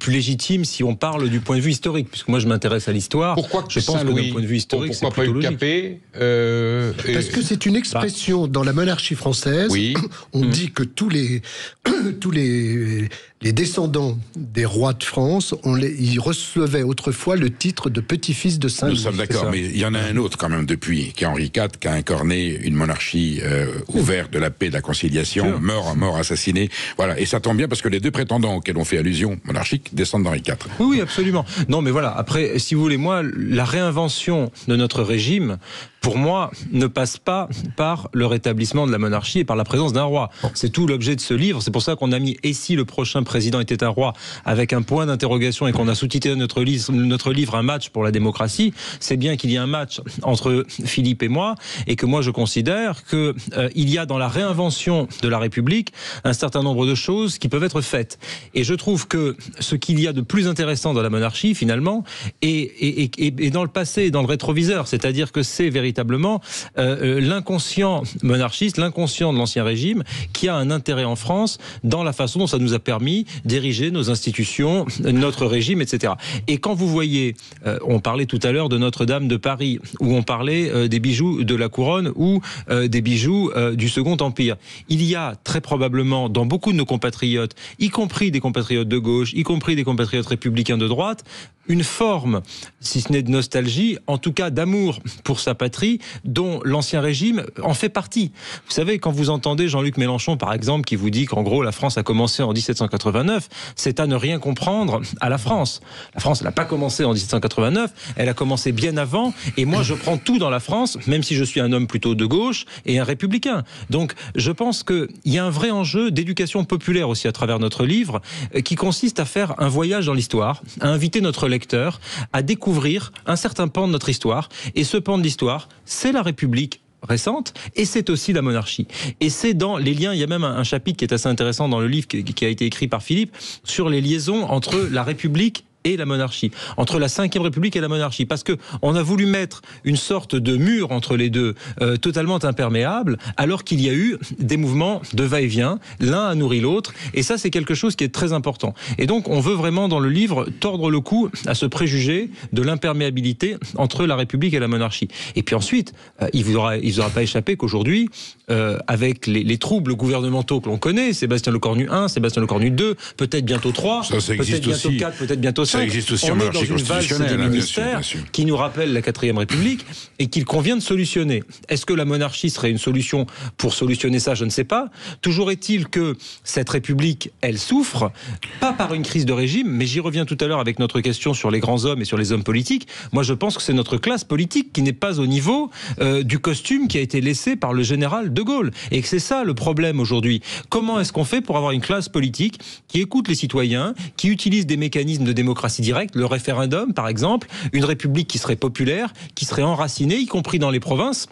légitime si on parle du point de vue historique, puisque moi je m'intéresse à l'histoire. Pourquoi je pense que d'un point de vue historique, c'est plutôt logique. Parce que c'est une expression dans la monarchie française. Oui. On dit que tous les les descendants des rois de France, ils recevaient autrefois le titre de petit-fils de Saint-Louis. Nous sommes d'accord, mais il y en a un autre quand même depuis, qui est Henri IV, qui a incarné une monarchie ouverte de la paix, de la conciliation, mort assassiné. Voilà, et ça tombe bien parce que les deux prétendants auxquels on fait allusion, monarchiques, descendent d'Henri IV. Oui, absolument. Non, mais voilà, après, si vous voulez, moi, la réinvention de notre régime, pour moi, ne passe pas par le rétablissement de la monarchie et par la présence d'un roi. C'est tout l'objet de ce livre. C'est pour ça qu'on a mis « Et si le prochain président était un roi ?» avec un point d'interrogation et qu'on a sous-titré notre livre « Un match pour la démocratie ». C'est bien qu'il y a un match entre Philippe et moi et que moi je considère qu'il y a dans la réinvention de la République un certain nombre de choses qui peuvent être faites. Et je trouve que ce qu'il y a de plus intéressant dans la monarchie, finalement, est dans le passé et dans le rétroviseur. C'est-à-dire que c'est véritablement l'inconscient monarchiste, l'inconscient de l'Ancien Régime, qui a un intérêt en France dans la façon dont ça nous a permis d'ériger nos institutions, notre régime, etc. Et quand vous voyez, on parlait tout à l'heure de Notre-Dame de Paris, où on parlait des bijoux de la couronne ou des bijoux du Second Empire. Il y a très probablement dans beaucoup de nos compatriotes, y compris des compatriotes de gauche, y compris des compatriotes républicains de droite, une forme, si ce n'est de nostalgie, en tout cas d'amour pour sa patrie, dont l'Ancien Régime en fait partie. Vous savez, quand vous entendez Jean-Luc Mélenchon, par exemple, qui vous dit qu'en gros, la France a commencé en 1789, c'est à ne rien comprendre à la France. La France n'a pas commencé en 1789, elle a commencé bien avant, et moi, je prends tout dans la France, même si je suis un homme plutôt de gauche et un républicain. Donc, je pense qu'il y a un vrai enjeu d'éducation populaire aussi à travers notre livre, qui consiste à faire un voyage dans l'histoire, à inviter notre lecteur à découvrir un certain pan de notre histoire. Et ce pan de l'histoire, c'est la République récente, et c'est aussi la monarchie. Et c'est dans les liens, il y a même un chapitre qui est assez intéressant dans le livre qui a été écrit par Philippe, sur les liaisons entre la République et la monarchie, entre la Ve République et la monarchie, parce que on a voulu mettre une sorte de mur entre les deux, totalement imperméable, alors qu'il y a eu des mouvements de va-et-vient, l'un a nourri l'autre, et ça c'est quelque chose qui est très important. Et donc on veut vraiment dans le livre tordre le cou à ce préjugé de l'imperméabilité entre la République et la monarchie. Et puis ensuite, il vous aura pas échappé qu'aujourd'hui, avec les troubles gouvernementaux que l'on connaît, Sébastien Lecornu 1, Sébastien Lecornu 2, peut-être bientôt 3, peut-être bientôt 4, peut-être bientôt 5. Ça existe aussi en monarchie constitutionnelle. On est dans une valse des ministères qui nous rappelle la 4ème République et qu'il convient de solutionner. Est-ce que la monarchie serait une solution pour solutionner ça? Je ne sais pas. Toujours est-il que cette République, elle souffre, pas par une crise de régime, mais j'y reviens tout à l'heure avec notre question sur les grands hommes et sur les hommes politiques. Moi, je pense que c'est notre classe politique qui n'est pas au niveau du costume qui a été laissé par le général de Gaulle. Et que c'est ça le problème aujourd'hui. Comment est-ce qu'on fait pour avoir une classe politique qui écoute les citoyens, qui utilise des mécanismes de démocratie directe, le référendum par exemple, une république qui serait populaire, qui serait enracinée, y compris dans les provinces,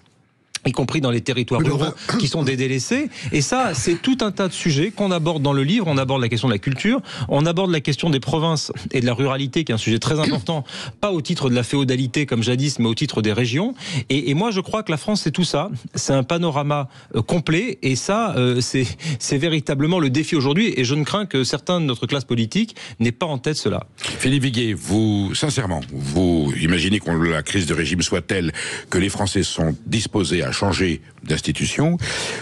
y compris dans les territoires ruraux qui sont des délaissés. Et ça, c'est tout un tas de sujets qu'on aborde dans le livre. On aborde la question de la culture, on aborde la question des provinces et de la ruralité, qui est un sujet très important, pas au titre de la féodalité comme jadis, mais au titre des régions. Et moi, je crois que la France, c'est tout ça. C'est un panorama complet. Et ça, c'est véritablement le défi aujourd'hui. Et je ne crains que certains de notre classe politique n'aient pas en tête cela. Philippe Viguier, sincèrement, vous imaginez que la crise de régime soit telle que les Français sont disposés à changer d'institution.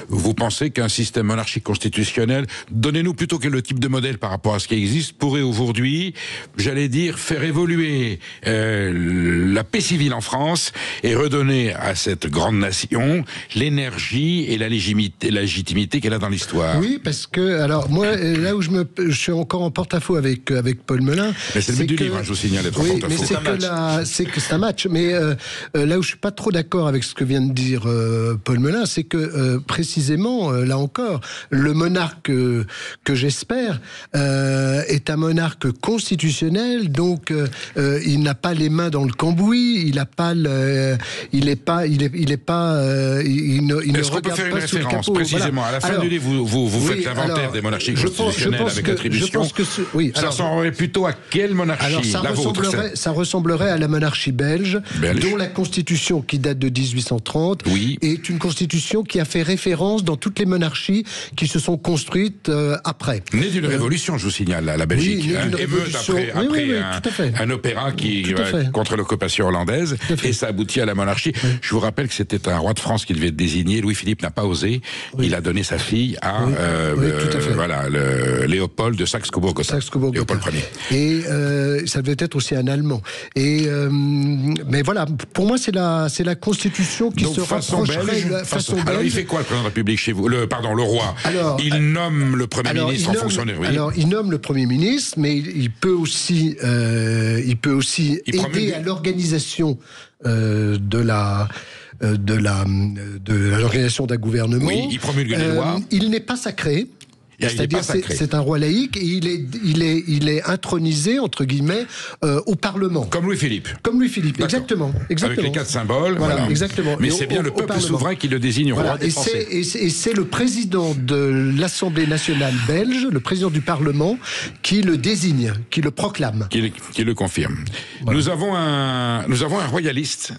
Vous pensez qu'un système monarchique constitutionnel, donnez-nous plutôt quel type de modèle par rapport à ce qui existe, pourrait aujourd'hui, j'allais dire, faire évoluer la paix civile en France et redonner à cette grande nation l'énergie et la légitimité qu'elle a dans l'histoire? Oui, parce que, alors, moi, là où je suis encore en porte-à-faux avec Paul Melun. Mais c'est le but du livre, je vous signale, être en porte-à-faux. Mais c'est un match. Mais là où je suis pas trop d'accord avec ce que vient de dire Paul Melun, c'est que précisément, là encore, le monarque que j'espère est un monarque constitutionnel, donc il n'a pas les mains dans le cambouis, il ne regarde pas faire une sous le référence capot. précisément Voilà. À la fin du livre, vous faites l'inventaire des monarchies constitutionnelles avec attribution. Ça ressemblerait plutôt à quelle monarchie? Alors ça ressemblerait à la monarchie belge, dont la constitution qui date de 1830 est une constitution constitution qui a fait référence dans toutes les monarchies qui se sont construites après. Né d'une révolution, je vous signale, la Belgique. Oui, émeute après un opéra contre l'occupation hollandaise, et ça aboutit à la monarchie. Oui. Je vous rappelle que c'était un roi de France qui devait être désigné. Louis-Philippe n'a pas osé. Oui. Il a donné sa fille à Léopold de Saxe-Cobourg-Gotha. Léopold Ier. Et ça devait être aussi un Allemand. Et mais voilà, pour moi, c'est la Constitution qui se rapprocherait façon belge. Alors, il fait quoi le président de la République chez vous? Le roi. Alors, il nomme le Premier ministre en fonction des... Alors, il nomme le Premier ministre, mais il peut aussi aider à l'organisation de l'organisation d'un gouvernement. Oui, il promulgue les lois. Il n'est pas sacré. C'est-à-dire c'est un roi laïque et il est intronisé entre guillemets au Parlement. Comme Louis-Philippe. Comme Louis-Philippe, exactement. Avec les 4 symboles. Voilà. Exactement. Mais c'est bien le peuple souverain qui le désigne roi des Français. Et c'est le président de l'Assemblée nationale belge, le président du Parlement, qui le désigne, qui le proclame. Qui le confirme. Voilà. Nous avons un royaliste.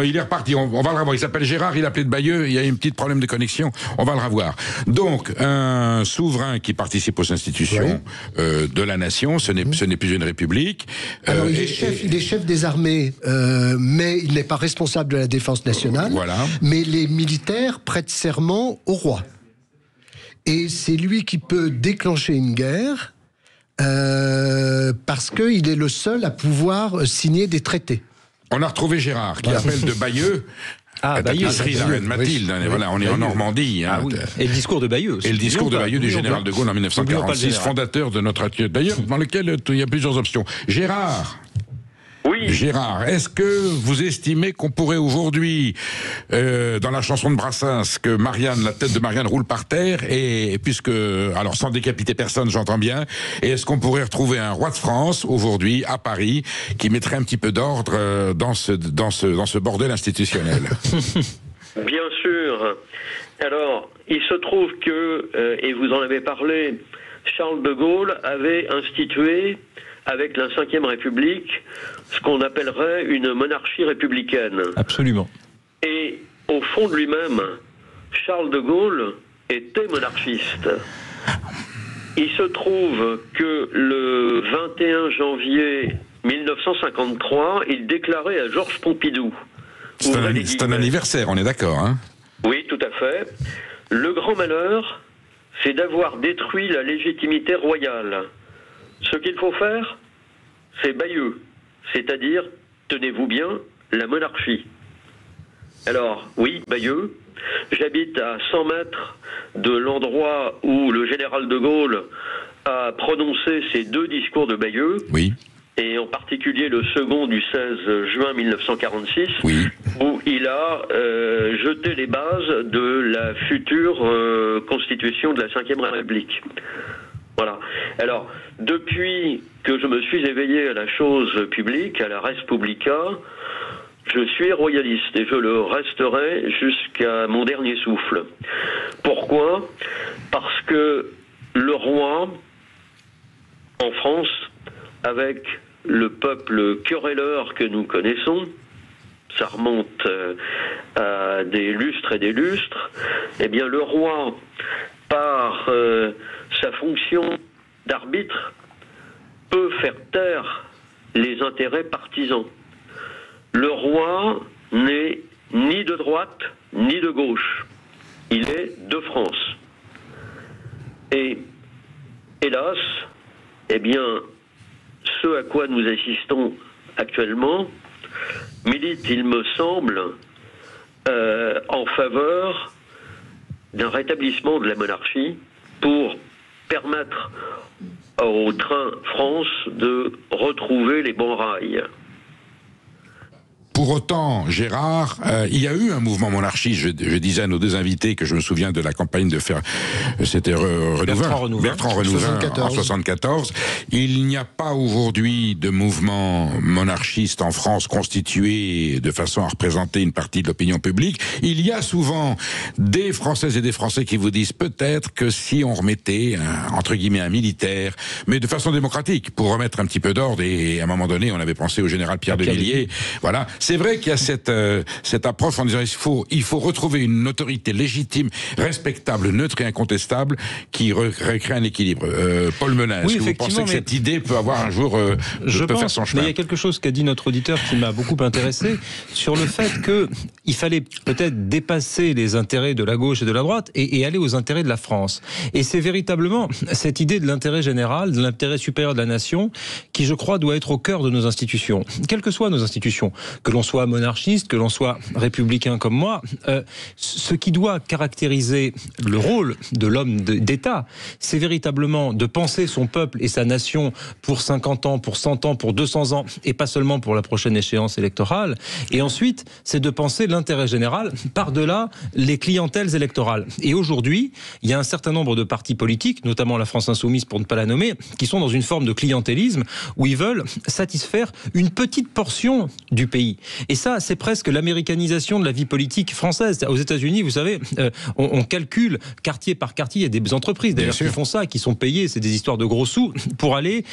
Il est reparti. On va le revoir. Il s'appelle Gérard. Il appelé de Bayeux. Il y a un petit problème de connexion. On va le revoir. Donc un souverain qui participe aux institutions de la nation. Ce n'est plus une république. Alors il est chef des armées, mais il n'est pas responsable de la défense nationale. Voilà. Mais les militaires prêtent serment au roi. Et c'est lui qui peut déclencher une guerre parce qu'il est le seul à pouvoir signer des traités. On a retrouvé Gérard, qui appelle de Bayeux. Bayeux, la reine Mathilde, voilà, on est en Normandie. Oui. Et le discours de Bayeux aussi. Et le discours de Bayeux du général de Gaulle en 1946, fondateur de notre actuel. D'ailleurs, dans lequel il y a plusieurs options. Gérard. Oui. Gérard, est-ce que vous estimez qu'on pourrait aujourd'hui, dans la chanson de Brassens, que la tête de Marianne roule par terre, et puisque, alors sans décapiter personne, j'entends bien, et est-ce qu'on pourrait retrouver un roi de France aujourd'hui à Paris qui mettrait un petit peu d'ordre dans ce bordel institutionnel? Bien sûr. Alors, il se trouve que, et vous en avez parlé, Charles de Gaulle avait institué avec la Ve République ce qu'on appellerait une monarchie républicaine. Absolument. Et au fond de lui-même, Charles de Gaulle était monarchiste. Il se trouve que le 21 janvier 1953, il déclarait à Georges Pompidou... C'est un anniversaire, on est d'accord, hein? Oui, tout à fait. Le grand malheur, c'est d'avoir détruit la légitimité royale. Ce qu'il faut faire, c'est Bayeux, c'est-à-dire, tenez-vous bien, la monarchie. Alors, oui, Bayeux, j'habite à 100 mètres de l'endroit où le général de Gaulle a prononcé ses 2 discours de Bayeux. Oui. Et en particulier le second du 16 juin 1946, oui, où il a jeté les bases de la future constitution de la Ve République. Voilà. Alors, depuis que je me suis éveillé à la chose publique, à la res publica, je suis royaliste et je le resterai jusqu'à mon dernier souffle. Pourquoi ? Parce que le roi, en France, avec le peuple querelleur que nous connaissons, ça remonte à des lustres et des lustres, eh bien le roi, par sa fonction d'arbitre, peut faire taire les intérêts partisans. Le roi n'est ni de droite ni de gauche. Il est de France. Et hélas, eh bien, ce à quoi nous assistons actuellement milite, il me semble, en faveur d'un rétablissement de la monarchie pour permettre au train France de retrouver les bons rails. Pour autant, Gérard, il y a eu un mouvement monarchiste. Je disais à nos 2 invités que je me souviens de la campagne de faire, c'était Bertrand Renouvin en 74. Il n'y a pas aujourd'hui de mouvement monarchiste en France constitué de façon à représenter une partie de l'opinion publique. Il y a souvent des Françaises et des Français qui vous disent peut-être que si on remettait entre guillemets un militaire, mais de façon démocratique, pour remettre un petit peu d'ordre. Et à un moment donné, on avait pensé au général Pierre de Villiers. Voilà. C'est vrai qu'il y a cette approche en disant il faut retrouver une autorité légitime, respectable, neutre et incontestable qui recrée un équilibre. Paul Menez, est-ce que vous pensez que cette idée peut avoir un jour peut faire son chemin? Mais il y a quelque chose qu'a dit notre auditeur qui m'a beaucoup intéressé sur le fait qu'il fallait peut-être dépasser les intérêts de la gauche et de la droite et aller aux intérêts de la France. Et c'est véritablement cette idée de l'intérêt général, de l'intérêt supérieur de la nation, qui, je crois, doit être au cœur de nos institutions. Quelles que soient nos institutions, que l'on soit monarchiste, que l'on soit républicain comme moi, ce qui doit caractériser le rôle de l'homme d'État, c'est véritablement de penser son peuple et sa nation pour 50 ans, pour 100 ans, pour 200 ans, et pas seulement pour la prochaine échéance électorale. Et ensuite, c'est de penser l'intérêt général par-delà les clientèles électorales. Et aujourd'hui, il y a un certain nombre de partis politiques, notamment la France Insoumise pour ne pas la nommer, qui sont dans une forme de clientélisme où ils veulent satisfaire une petite portion du pays. Et ça, c'est presque l'américanisation de la vie politique française. Aux États-Unis, vous savez, on calcule quartier par quartier. Il y a des entreprises d'ailleurs qui font ça, qui sont payées, c'est des histoires de gros sous, pour aller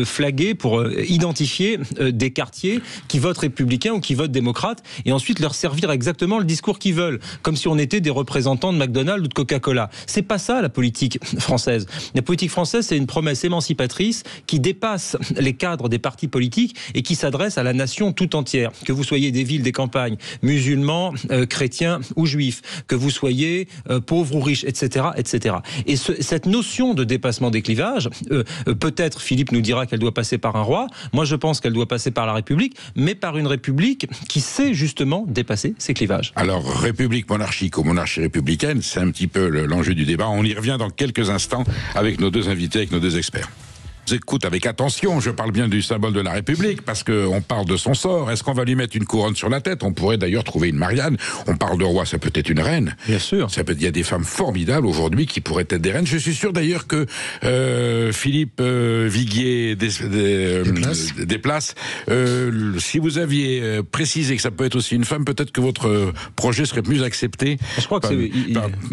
flaguer, pour identifier des quartiers qui votent républicains ou qui votent démocrates, et ensuite leur servir exactement le discours qu'ils veulent, comme si on était des représentants de McDonald's ou de Coca-Cola. C'est pas ça la politique française. La politique française, c'est une promesse émancipatrice qui dépasse les cadres des partis politiques et qui s'adresse à la nation tout entière. Que vous soyez des villes, des campagnes, musulmans, chrétiens ou juifs, que vous soyez pauvres ou riches, etc., etc. Et cette notion de dépassement des clivages, peut-être Philippe nous dira qu'elle doit passer par un roi. Moi, je pense qu'elle doit passer par la République, mais par une République qui sait justement dépasser ces clivages. Alors, République monarchique ou monarchie républicaine, c'est un petit peu l'enjeu du débat. On y revient dans quelques instants avec nos deux invités, avec nos deux experts. Écoute avec attention, je parle bien du symbole de la République parce qu'on parle de son sort. Est-ce qu'on va lui mettre une couronne sur la tête? On pourrait d'ailleurs trouver une Marianne. On parle de roi, ça peut être une reine. Bien sûr. Il y a des femmes formidables aujourd'hui qui pourraient être des reines. Je suis sûr d'ailleurs que Philippe Viguier Desplaces, si vous aviez précisé que ça peut être aussi une femme, peut-être que votre projet serait plus accepté. Je crois que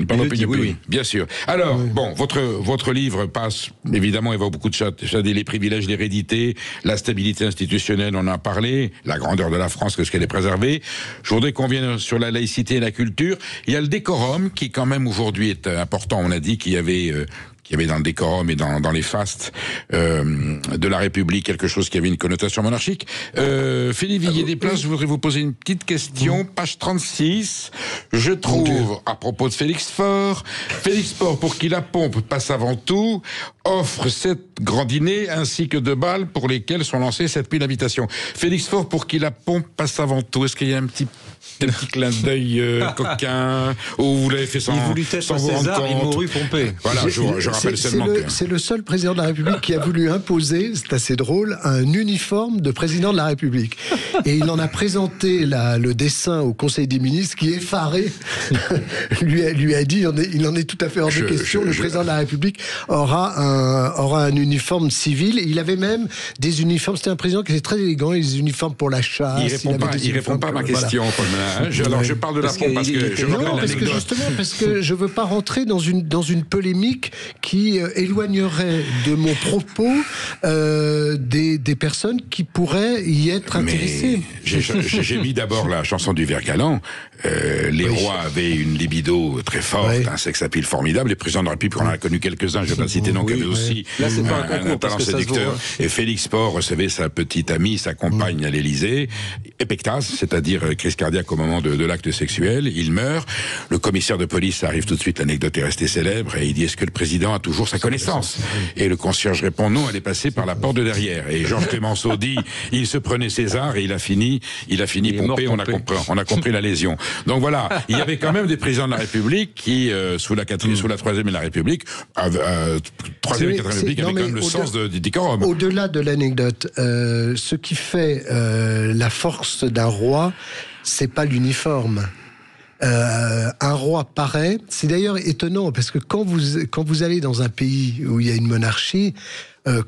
par l'opinion publique. Bien sûr. Alors, bon, votre livre passe, évidemment, évoque beaucoup de choses. Les privilèges, l'hérédité, la stabilité institutionnelle, on en a parlé, la grandeur de la France, qu'est-ce qu'elle est préservée. Je voudrais qu'on vienne sur la laïcité et la culture. Il y a le décorum qui quand même aujourd'hui est important. On a dit qu'il y avait dans le décorum et dans les fastes de la République quelque chose qui avait une connotation monarchique. Philippe Viguier Desplaces, je voudrais vous poser une petite question. Page 36, je trouve, à propos de Félix Faure, pour qui la pompe passe avant tout, offre 7 grands dîners ainsi que 2 balles pour lesquels sont lancées 7000 invitations. Félix Faure, pour qui la pompe passe avant tout. Est-ce qu'il y a un petit clin d'œil coquin, ou vous l'avez fait sans vous rendre compte? Il mourut pompé. Voilà, je rappelle seulement que... C'est le seul président de la République qui a voulu imposer, c'est assez drôle, un uniforme de président de la République. Et il en a présenté le dessin au Conseil des ministres qui, effaré, lui a dit, il en est tout à fait hors de question, le président de la République aura un uniforme civil. Et il avait même des uniformes, c'était un président qui était très élégant, des uniformes pour la chasse. Il répond pas à ma question, Paul Menez. Alors je parle de la pompe parce que je rappelle l'anecdote. Parce que je veux pas rentrer dans une polémique qui éloignerait de mon propos des personnes qui pourraient y être intéressées. J'ai mis d'abord la chanson du Vert-Galant. Les rois avaient une libido très forte, un sex-appeal formidable. Les présidents de la République, on en a connu quelques-uns, je ne vais pas citer non, qui avaient aussi un talent séducteur. Et Félix Faure recevait sa petite amie, sa compagne à l'Élysée, épectase, c'est-à-dire crise cardiaque au moment de l'acte sexuel. Il meurt. Le commissaire de police arrive tout de suite, l'anecdote est restée célèbre, et il dit: est-ce que le président a toujours sa connaissance? Et le concierge répond: non, elle est passée par la porte de derrière. Et Georges Clémenceau dit: il se prenait César, et il a fini pompé, on a compris la lésion. Donc voilà, il y avait quand même des présidents de la République qui, sous la troisième et la République, troisième et quatrième République, avaient quand même le sens du décorum. Au-delà de l'anecdote, ce qui fait la force d'un roi, c'est pas l'uniforme. Un roi paraît, c'est d'ailleurs étonnant parce que quand vous allez dans un pays où il y a une monarchie,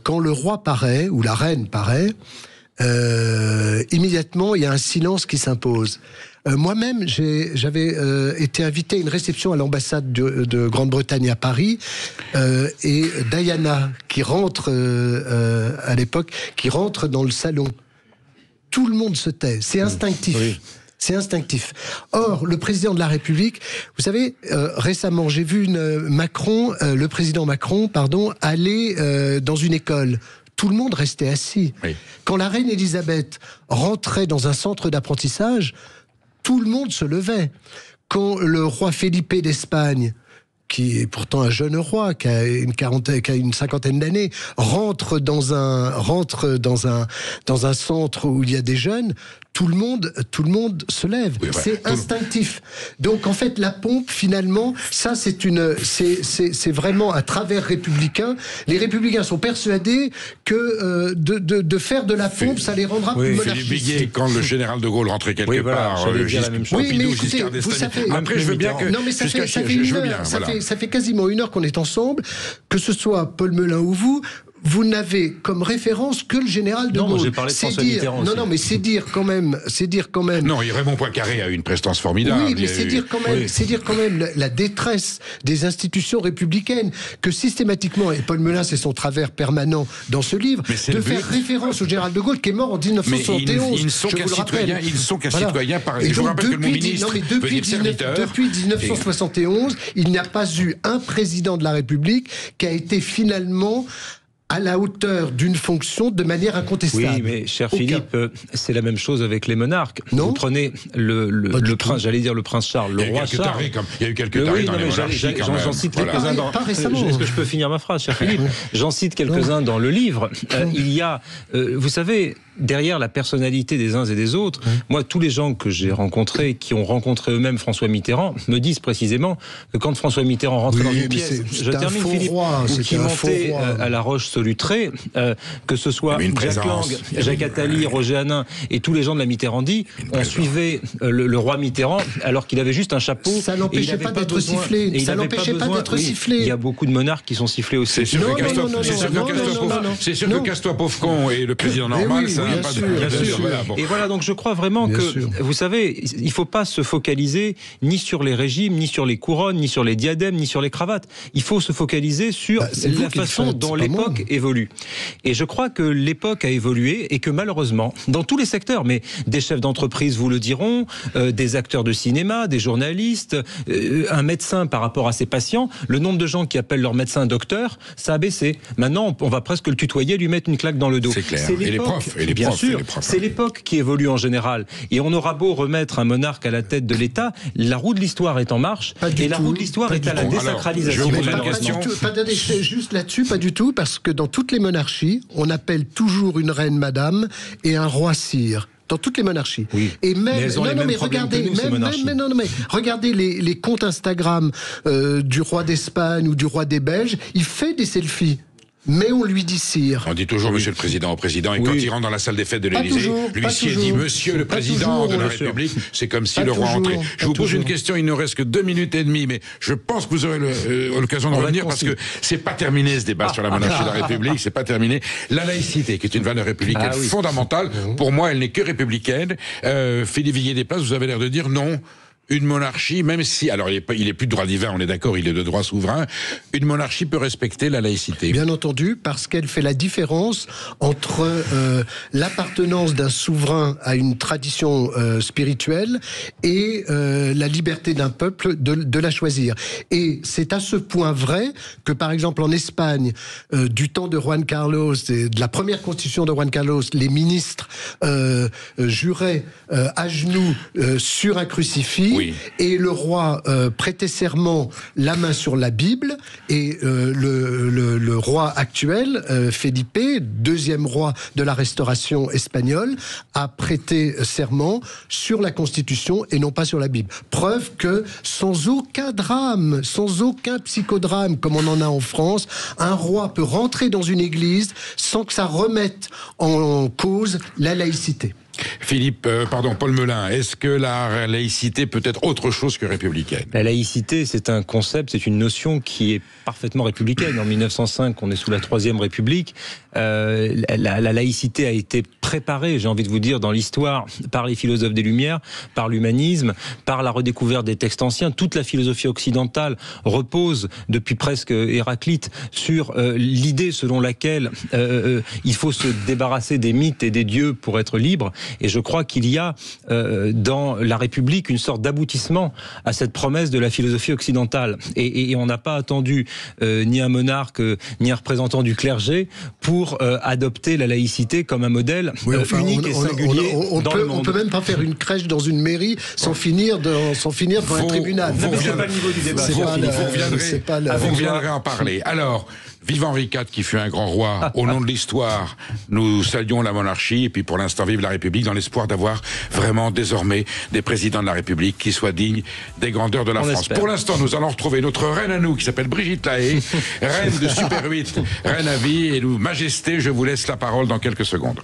quand le roi paraît ou la reine paraît, immédiatement il y a un silence qui s'impose. Moi-même, j'avais été invité à une réception à l'ambassade de Grande-Bretagne à Paris, et Diana qui rentre à l'époque, qui rentre dans le salon. tout le monde se tait. C'est instinctif. Oui. C'est instinctif. Or, le président de la République, vous savez, récemment, j'ai vu le président Macron, aller dans une école. Tout le monde restait assis. Oui. Quand la reine Elisabeth rentrait dans un centre d'apprentissage, tout le monde se levait. Quand le roi Felipe d'Espagne, qui est pourtant un jeune roi, qui a une cinquantaine d'années, rentre dans un centre où il y a des jeunes, tout le monde se lève. Oui, c'est instinctif. Donc en fait, la pompe, finalement, ça c'est vraiment un travers républicain. Les républicains sont persuadés que de faire de la pompe, ça les rendra plus monarchistes. Philippe Biguet, quand le général de Gaulle rentrait quelque part, Giscard d'Estaing. Après, je veux bien que... Non, mais ça fait quasiment 1 heure qu'on est ensemble, que ce soit Paul Melun ou vous n'avez comme référence que le général de Gaulle. Non, j'ai parlé de François Mitterrand aussi. Non, mais c'est dire quand même. Non, Raymond Poincaré a eu une prestance formidable. Oui, mais c'est dire quand même la détresse des institutions républicaines que systématiquement, et Paul Melun, c'est son travers permanent dans ce livre, de faire référence au général de Gaulle qui est mort en 1971. Ils ne sont qu'un citoyen. Ils sont qu'un citoyen. Je vous rappelle que le ministre veut dire serviteur. Depuis 1971, il n'y a pas eu un président de la République qui a été finalement à la hauteur d'une fonction de manière incontestable. Oui, mais cher Philippe, c'est la même chose avec les monarques. Non. Vous prenez le prince, j'allais dire le prince Charles, le roi Charles. Il y a eu quelques tarés dans les monarchies. J'en cite quelques-uns dans... Est-ce que je peux finir ma phrase, cher Philippe? J'en cite quelques-uns dans le livre. Il y a, vous savez, derrière la personnalité des uns et des autres, moi, tous les gens que j'ai rencontrés, qui ont rencontré eux-mêmes François Mitterrand, me disent précisément que quand François Mitterrand rentrait dans une pièce, je termine Philippe, ou qui montait à la Roche-Solutré, que ce soit Jacques Lang, Jacques Attali, Roger Hanin et tous les gens de la Mitterrandie, on suivait le roi Mitterrand alors qu'il avait juste un chapeau. Ça n'empêchait pas d'être sifflé. Ça n'empêchait pas d'être sifflé. Il y a beaucoup de monarques qui sont sifflés aussi. C'est sûr que casse-toi pauvre con et le président normal, ça n'a pas de... Bien sûr. Et voilà, donc je crois vraiment que, vous savez, il ne faut pas se focaliser ni sur les régimes, ni sur les couronnes, ni sur les diadèmes, ni sur les cravates. Il faut se focaliser sur la façon dont l'époque évolue. Et je crois que l'époque a évolué et que malheureusement, dans tous les secteurs, mais des chefs d'entreprise vous le diront, des acteurs de cinéma, des journalistes, un médecin par rapport à ses patients, le nombre de gens qui appellent leur médecin docteur, ça a baissé. Maintenant, on va presque le tutoyer, lui mettre une claque dans le dos. C'est clair. Et les profs, bien sûr. C'est l'époque qui évolue en général. Et on aura beau remettre un monarque à la tête de l'État, la roue de l'histoire est en marche. Et la roue de l'histoire est à la désacralisation. Juste là-dessus, pas du tout, parce que dans toutes les monarchies, on appelle toujours une reine madame et un roi sire. Dans toutes les monarchies. Oui. Et même, regardez les comptes Instagram du roi d'Espagne ou du roi des Belges, il fait des selfies. Mais on lui dit sire. On dit toujours Monsieur le Président au Président, et quand il rentre dans la salle des fêtes de l'Élysée, l'huissier dit Monsieur le Président de la République, c'est comme si le roi entrait. Je vous pose une question, il ne reste que 2 minutes et demie, mais je pense que vous aurez l'occasion de revenir, parce que c'est pas terminé ce débat sur la monarchie de la République, c'est pas terminé. La laïcité, qui est une valeur républicaine fondamentale, pour moi elle n'est que républicaine. Philippe Biguet des Places, vous avez l'air de dire non. Une monarchie, même si, alors il est plus de droit divin, on est d'accord, il est de droit souverain, une monarchie peut respecter la laïcité. Bien entendu, parce qu'elle fait la différence entre l'appartenance d'un souverain à une tradition spirituelle et la liberté d'un peuple de la choisir. Et c'est à ce point vrai que, par exemple, en Espagne, du temps de Juan Carlos, de la première constitution de Juan Carlos, les ministres juraient à genoux sur un crucifix. Oui. Et le roi prêtait serment la main sur la Bible, et le roi actuel, Felipe, deuxième roi de la Restauration espagnole, a prêté serment sur la Constitution et non pas sur la Bible. Preuve que sans aucun drame, sans aucun psychodrame comme on en a en France, un roi peut rentrer dans une église sans que ça remette en cause la laïcité. Paul Melun, est-ce que la laïcité peut être autre chose que républicaine? La laïcité, c'est un concept, c'est une notion qui est parfaitement républicaine. En 1905, on est sous la Troisième République. La laïcité a été préparée, j'ai envie de vous dire, dans l'histoire, par les philosophes des Lumières, par l'humanisme, par la redécouverte des textes anciens. Toute la philosophie occidentale repose, depuis presque Héraclite, sur l'idée selon laquelle il faut se débarrasser des mythes et des dieux pour être libre. Et je crois qu'il y a dans la République une sorte d'aboutissement à cette promesse de la philosophie occidentale. Et on n'a pas attendu ni un monarque, ni un représentant du clergé pour adopter la laïcité comme un modèle unique et singulier dans le monde. On peut même pas faire une crèche dans une mairie sans finir devant un tribunal. C'est pas le niveau du débat. Vous reviendrez en parler. Alors, vive Henri IV qui fut un grand roi. Au nom de l'histoire, nous saluons la monarchie et puis pour l'instant vive la République dans l'espoir d'avoir vraiment désormais des présidents de la République qui soient dignes des grandeurs de la France. Espère. Pour l'instant, nous allons retrouver notre reine à nous qui s'appelle Brigitte Lahaie, reine de Super 8, reine à vie et nous, Majesté, je vous laisse la parole dans quelques secondes.